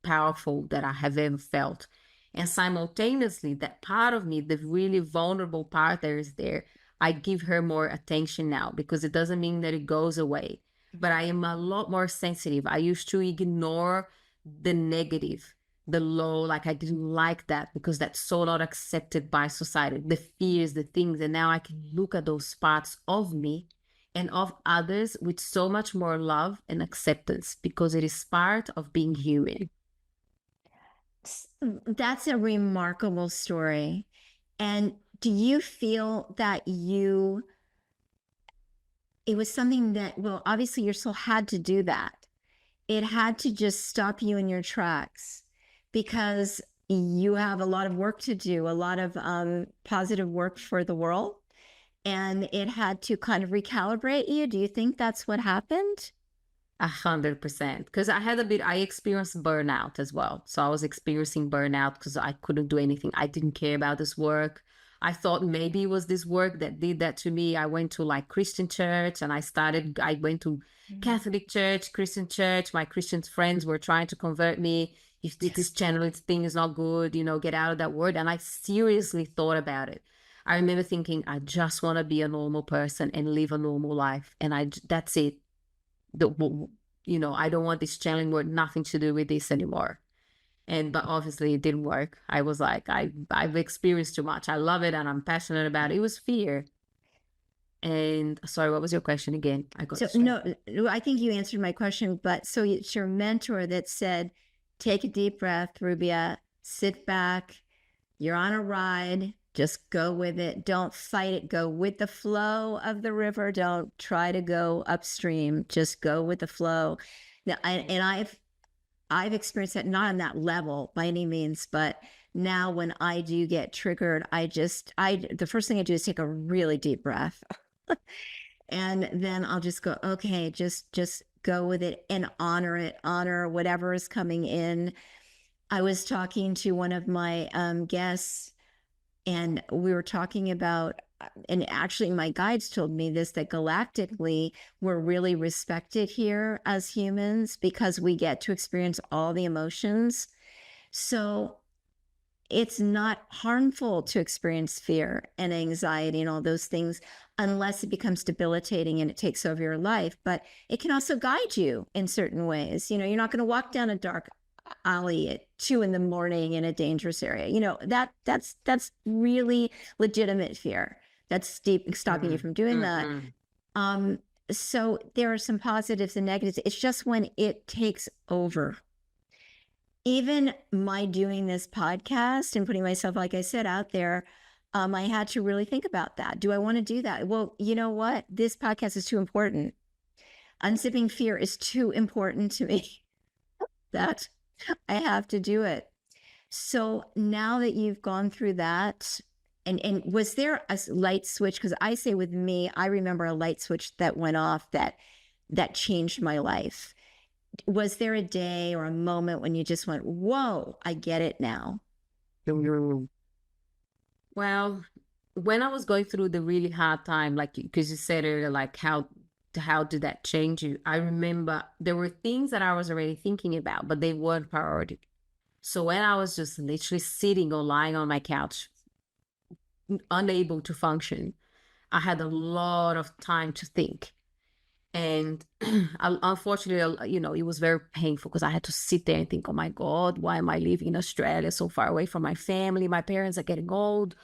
powerful that I have ever felt. And simultaneously, that part of me, the really vulnerable part that is there, I give her more attention now, because it doesn't mean that it goes away. But I am a lot more sensitive. I used to ignore the negative, the low, like I didn't like that because that's so not accepted by society, the fears, the things. And now I can look at those parts of me and of others with so much more love and acceptance, because it is part of being human. That's a remarkable story. And do you feel that it was something that, well, obviously your soul had to do that. It had to just stop you in your tracks, because you have a lot of work to do, a lot of positive work for the world. And it had to kind of recalibrate you. Do you think that's what happened? 100%. Because I experienced burnout as well. So I was experiencing burnout because I couldn't do anything. I didn't care about this work. I thought maybe it was this work that did that to me. I went to, like, Christian church, and I went to Catholic church, Christian church. My Christian friends were trying to convert me. If this channeling thing is not good, get out of that word. And I seriously thought about it. I remember thinking, I just want to be a normal person and live a normal life. And that's it. I don't want this channeling word, nothing to do with this anymore. But obviously it didn't work. I was like, I've experienced too much. I love it and I'm passionate about it. It was fear. And sorry, what was your question again? No, I think you answered my question, but so it's your mentor that said, take a deep breath, Rubia, sit back. You're on a ride. Just go with it. Don't fight it. Go with the flow of the river. Don't try to go upstream. Just go with the flow. Now, I've experienced that, not on that level by any means, but now when I do get triggered, the first thing I do is take a really deep breath. And then I'll just go, okay, just go with it and honor whatever is coming in. I was talking to one of my guests, and we were talking about, and actually my guides told me this, that galactically, we're really respected here as humans because we get to experience all the emotions. So it's not harmful to experience fear and anxiety and all those things unless it becomes debilitating and it takes over your life. But it can also guide you in certain ways. You know, you're not going to walk down a dark alley at 2 a.m. in a dangerous area. You know, that's really legitimate fear. That's stopping you from doing that. So there are some positives and negatives. It's just when it takes over. Even my doing this podcast and putting myself, like I said, out there, I had to really think about that. Do I want to do that? Well, you know what? This podcast is too important. Unzipping fear is too important to me that I have to do it. So now that you've gone through that, and was there a light switch? Because I say with me, I remember a light switch that went off that changed my life. Was there a day or a moment when you just went, whoa, I get it now? Well, when I was going through the really hard time, like, because you said earlier, like, how did that change you? I remember there were things that I was already thinking about, but they weren't priority. So when I was just literally sitting or lying on my couch, unable to function, I had a lot of time to think. And unfortunately, you know, it was very painful because I had to sit there and think, oh my God, why am I living in Australia so far away from my family? My parents are getting old.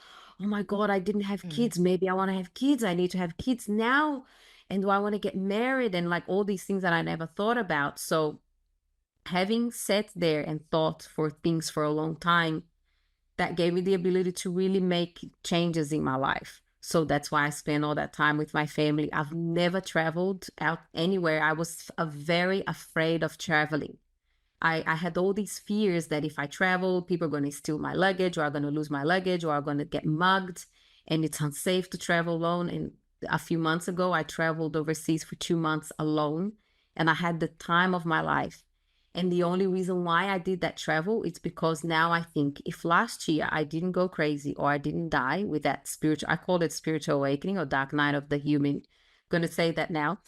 Oh my God, I didn't have kids. Maybe I want to have kids. I need to have kids now. And do I want to get married? And like all these things that I never thought about. So having sat there and thought for things for a long time, that gave me the ability to really make changes in my life. So that's why I spend all that time with my family. I've never traveled out anywhere. I was very afraid of traveling. I had all these fears that if I travel, people are going to steal my luggage, or I'm going to lose my luggage, or I'm going to get mugged, and it's unsafe to travel alone. And a few months ago, I traveled overseas for 2 months alone, and I had the time of my life. And the only reason why I did that travel is because now I think if last year I didn't go crazy or I didn't die with that spiritual, I call it spiritual awakening or dark night of the human. I'm going to say that now.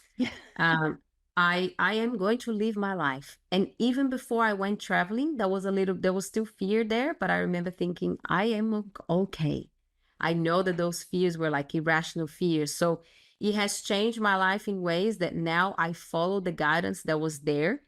I am going to live my life. And even before I went traveling, there was still fear there, but I remember thinking, I am okay. I know that those fears were like irrational fears. So it has changed my life in ways that now I follow the guidance that was there,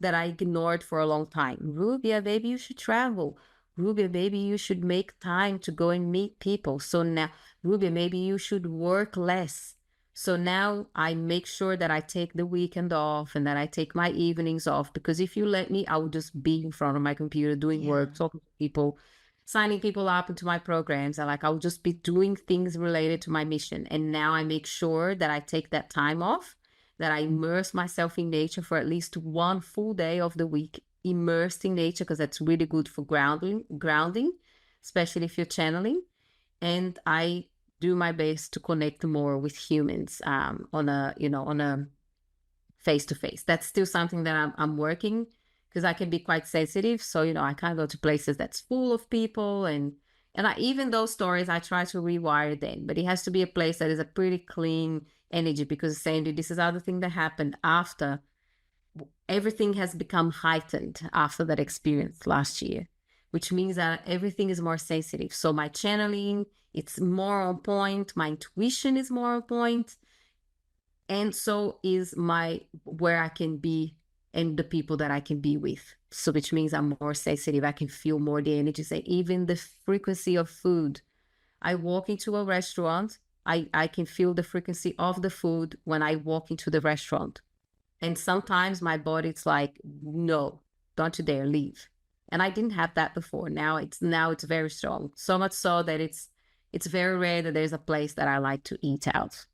that I ignored for a long time. Rubia, baby, you should travel. Rubia, baby, you should make time to go and meet people. So now, Rubia, maybe you should work less. So now I make sure that I take the weekend off and that I take my evenings off, because if you let me, I will just be in front of my computer doing work, talking to people, signing people up into my programs. I'll just be doing things related to my mission. And now I make sure that I take that time off, that I immerse myself in nature for at least 1 full day of the week, immersed in nature, because that's really good for grounding, especially if you're channeling. And I do my best to connect more with humans on a face-to-face. That's still something that I'm working, because I can be quite sensitive. So, I can't go to places that's full of people. And even those stories, I try to rewire them. But it has to be a place that is a pretty clean energy, because Sandi, this is other thing that happened after. Everything has become heightened after that experience last year, which means that everything is more sensitive. So my channeling, it's more on point. My intuition is more on point. And so is where I can be and the people that I can be with. So which means I'm more sensitive. I can feel more the energies, and even the frequency of food. I walk into a restaurant, I can feel the frequency of the food when I walk into the restaurant. And sometimes my body, it's like, no, don't you dare leave. And I didn't have that before. Now it's very strong. So much so that it's it's very rare that there's a place that I like to eat out.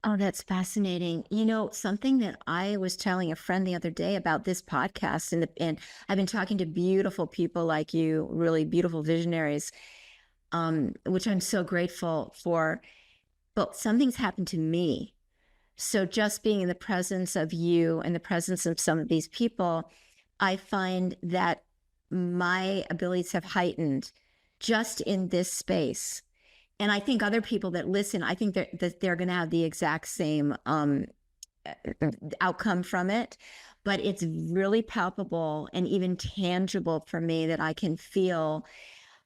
Oh, that's fascinating. You know, something that I was telling a friend the other day about this podcast, and I've been talking to beautiful people like you, really beautiful visionaries, which I'm so grateful for. But something's happened to me. So just being in the presence of you and the presence of some of these people, I find that my abilities have heightened just in this space. And I think other people that listen, I think that they're going to have the exact same outcome from it. But it's really palpable and even tangible for me that I can feel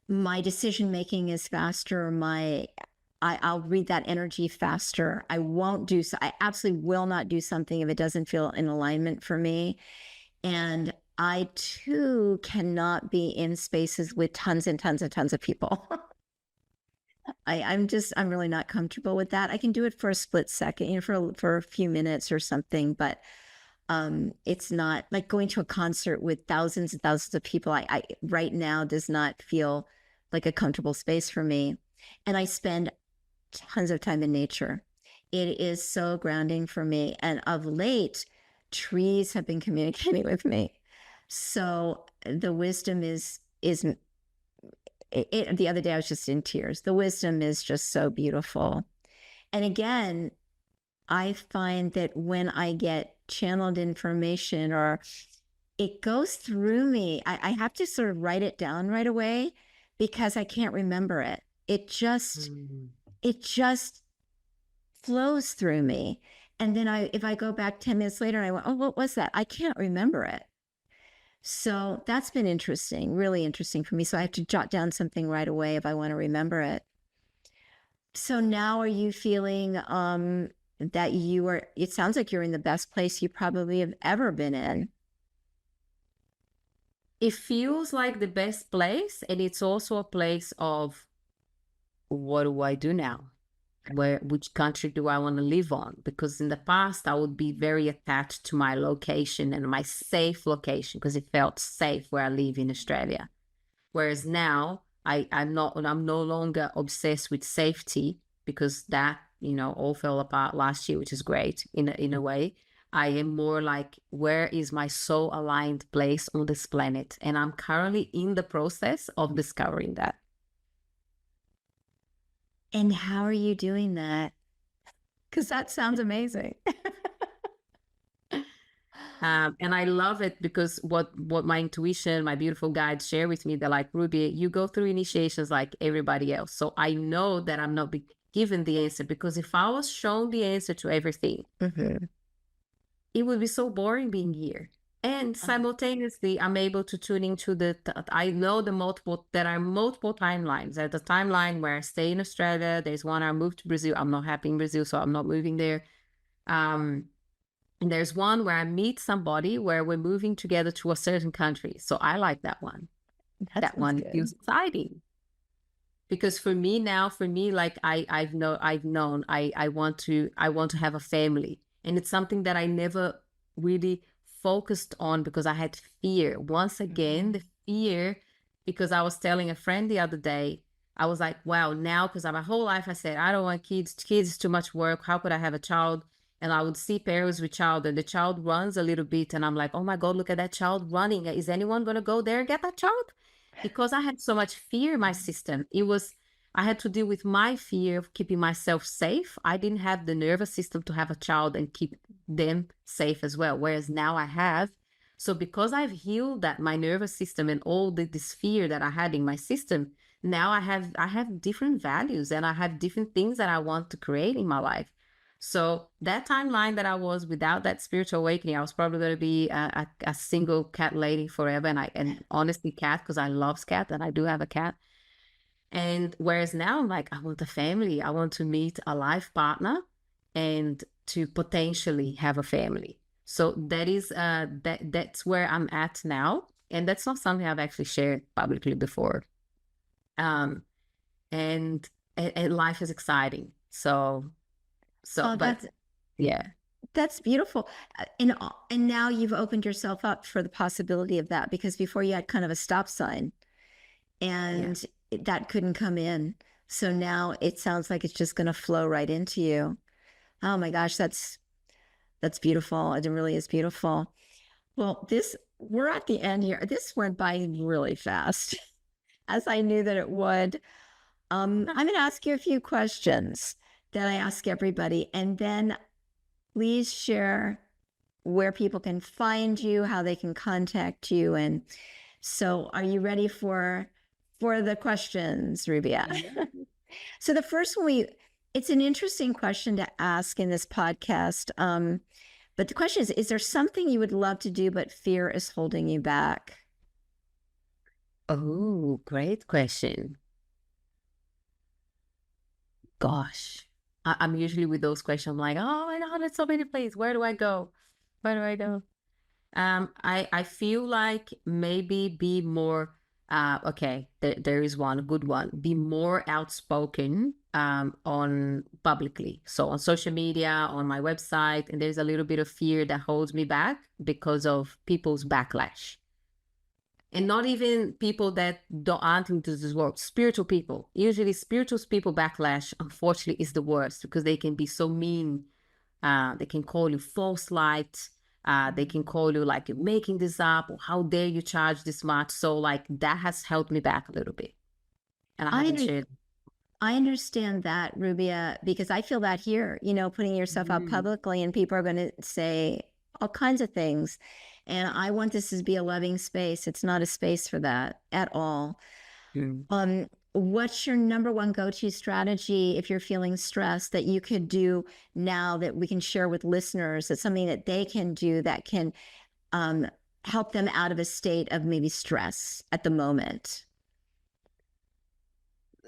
my decision making is faster. I'll read that energy faster. I won't do so. I absolutely will not do something if it doesn't feel in alignment for me. And I too cannot be in spaces with tons and tons and tons of people. I'm really not comfortable with that. I can do it for a split second, you know, for a few minutes or something, but it's not like going to a concert with thousands and thousands of people. I right now does not feel like a comfortable space for me. And I spend tons of time in nature. It is so grounding for me. And of late, trees have been communicating with me. So the wisdom is the other day I was just in tears. The wisdom is just so beautiful. And again, I find that when I get channeled information or it goes through me, I have to sort of write it down right away because I can't remember it. It just flows through me. And then if I go back 10 minutes later and I went, oh, what was that? I can't remember it. So that's been interesting, really interesting for me. So I have to jot down something right away if I want to remember it. So now are you feeling that it sounds like you're in the best place you probably have ever been in? It feels like the best place, and it's also a place of what do I do now? Which country do I want to live on? Because in the past, I would be very attached to my location and my safe location because it felt safe where I live in Australia. Whereas now, I'm no longer obsessed with safety because that, you know, all fell apart last year, which is great in a way. I am more like, where is my soul aligned place on this planet? And I'm currently in the process of discovering that. And how are you doing that? Because that sounds amazing. And I love it because what my intuition, my beautiful guides share with me, they're like, Rubia, you go through initiations like everybody else. So I know that I'm not given the answer, because if I was shown the answer to everything, it would be so boring being here. And simultaneously, I'm able to tune into I know there are multiple timelines. There's the timeline where I stay in Australia. There's one I moved to Brazil. I'm not happy in Brazil, so I'm not moving there. And there's one where I meet somebody where we're moving together to a certain country. So I like that one. That one feels exciting. Because for me, like I've known I want to have a family. And it's something that I never really focused on because I had fear. Once again, the fear, because I was telling a friend the other day, I was like, wow, now, because my whole life I said, I don't want kids. Kids is too much work. How could I have a child? And I would see parents with child and the child runs a little bit. And I'm like, oh my God, look at that child running. Is anyone going to go there and get that child? Because I had so much fear in my system. I had to deal with my fear of keeping myself safe. I didn't have the nervous system to have a child and keep them safe as well. Whereas now I have. So because I've healed my nervous system and all this fear that I had in my system, now I have different values and I have different things that I want to create in my life. So that timeline that I was without that spiritual awakening, I was probably going to be a single cat lady forever. And honestly, cat, because I love cat and I do have a cat. And whereas now I'm like, I want a family. I want to meet a life partner and to potentially have a family. So that is that's where I'm at now. And that's not something I've actually shared publicly before. And life is exciting. Yeah. That's beautiful. And now you've opened yourself up for the possibility of that, because before you had kind of a stop sign and that couldn't come in. So now it sounds like it's just going to flow right into you. Oh my gosh, that's beautiful. It really is beautiful. Well, we're at the end here. This went by really fast, as I knew that it would. I'm going to ask you a few questions that I ask everybody, and then please share where people can find you, how they can contact you. And so are you ready for the questions, Rubia? So the first one, it's an interesting question to ask in this podcast. But the question is there something you would love to do, but fear is holding you back? Oh, great question. Gosh, I'm usually with those questions. I'm like, oh my God, there's so many places. Where do I go? Where do I go? I feel like maybe be more, okay, there is one good one. Be more outspoken on publicly. So on social media, on my website, and there's a little bit of fear that holds me back because of people's backlash. And not even people that aren't into this world, spiritual people. Usually spiritual people backlash, unfortunately, is the worst because they can be so mean. They can call you false light. They can call you like you're making this up, or how dare you charge this much. So like that has held me back a little bit. And I haven't shared. I understand that, Rubia, because I feel that here, putting yourself out publicly and people are going to say all kinds of things. And I want this to be a loving space. It's not a space for that at all. What's your number one go-to strategy if you're feeling stressed that you could do now that we can share with listeners? That's something that they can do that can help them out of a state of maybe stress at the moment.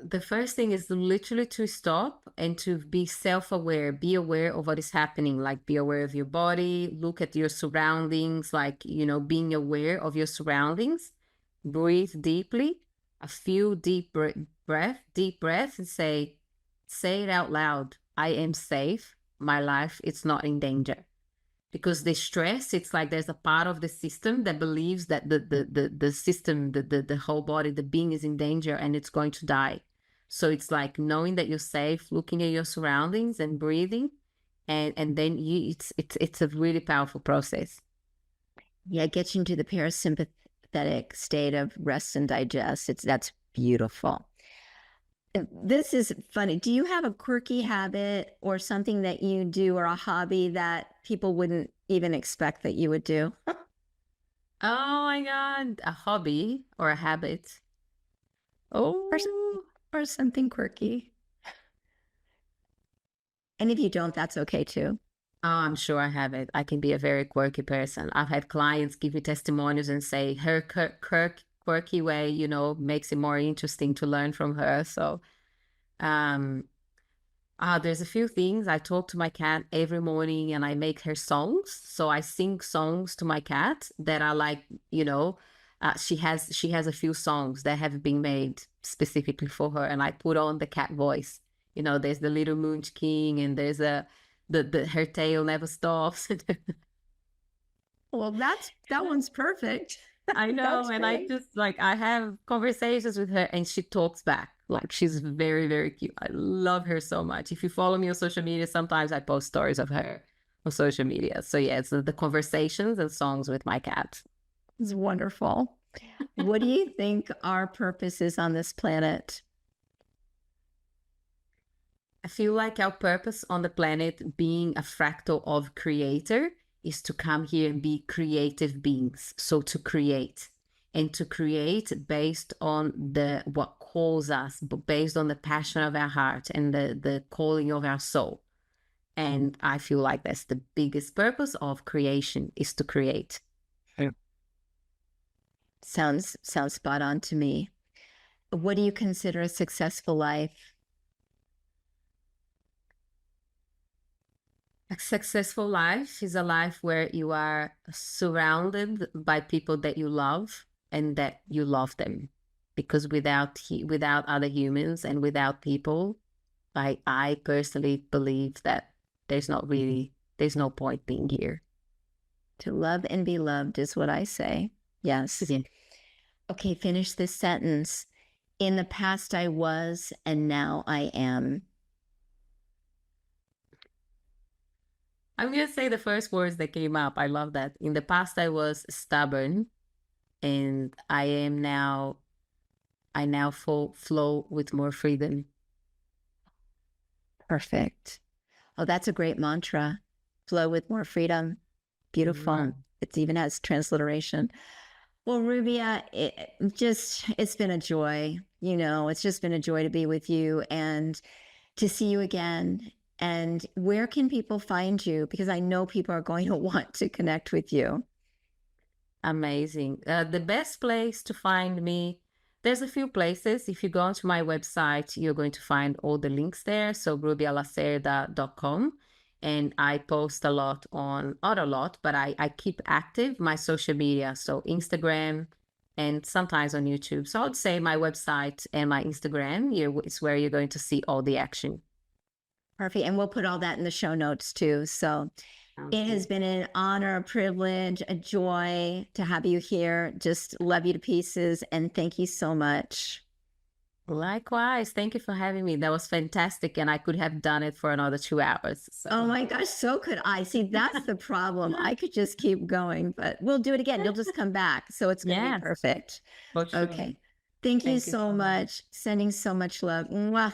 The first thing is literally to stop and to be self-aware, be aware of what is happening, like be aware of your body, look at your surroundings, like, being aware of your surroundings, breathe deeply, a few deep breaths and say it out loud. I am safe. My life, it's not in danger. Because the stress, it's like there's a part of the system that believes that the system, the whole body, the being is in danger and it's going to die. So it's like knowing that you're safe, looking at your surroundings and breathing, and then it's a really powerful process. Yeah, it gets you into the parasympathetic state of rest and digest. That's beautiful. This is funny. Do you have a quirky habit or something that you do or a hobby that people wouldn't even expect that you would do? Oh my God, a hobby or a habit? Oh, or something quirky. And if you don't, that's okay too. Oh, I'm sure I have it. I can be a very quirky person. I've had clients give me testimonials and say her quirky way, makes it more interesting to learn from her. So, there's a few things. I talk to my cat every morning and I make her songs. So I sing songs to my cat that are like, she has a few songs that have been made specifically for her, and I put on the cat voice. There's the little Munchkin, and there's the her tail never stops. Well, that one's perfect. I know, and I just I have conversations with her, and she talks back. Like she's very, very cute. I love her so much. If you follow me on social media, sometimes I post stories of her on social media. So yeah, it's the conversations and songs with my cat. It's wonderful. What do you think our purpose is on this planet? I feel like our purpose on the planet, being a fractal of creator, is to come here and be creative beings. So to create, and to create based on what calls us, but based on the passion of our heart and the calling of our soul. And I feel like that's the biggest purpose of creation, is to create. Yeah. Sounds spot on to me. What do you consider a successful life? A successful life is a life where you are surrounded by people that you love and that you love them. Because without other humans and without people, I personally believe that there's no point being here. To love and be loved is what I say. Yes. Yeah. Okay, finish this sentence. In the past I was, and now I am. I'm going to say the first words that came up. I love that. In the past, I was stubborn, and I now flow with more freedom. Perfect. Oh, that's a great mantra. Flow with more freedom. Beautiful. Mhm. It even has transliteration. Well, Rubia, it's been a joy. It's just been a joy to be with you and to see you again. And where can people find you? Because I know people are going to want to connect with you. Amazing. The best place to find me, there's a few places. If you go onto my website, you're going to find all the links there. So rubialacerda.com. And I post a lot on, not a lot, but I keep active my social media. So Instagram and sometimes on YouTube. So I would say my website and my Instagram is where you're going to see all the action. Perfect. And we'll put all that in the show notes too. So it has been an honor, a privilege, a joy to have you here. Just love you to pieces. And thank you so much. Likewise. Thank you for having me. That was fantastic. And I could have done it for another 2 hours. So. Oh my gosh, so could I. See, that's the problem. I could just keep going, but we'll do it again. You'll just come back. So it's going to be perfect. For sure. Okay. Thank you so much. Sending so much love. Mwah.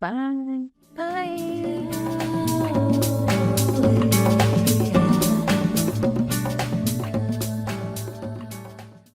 Bye. Bye.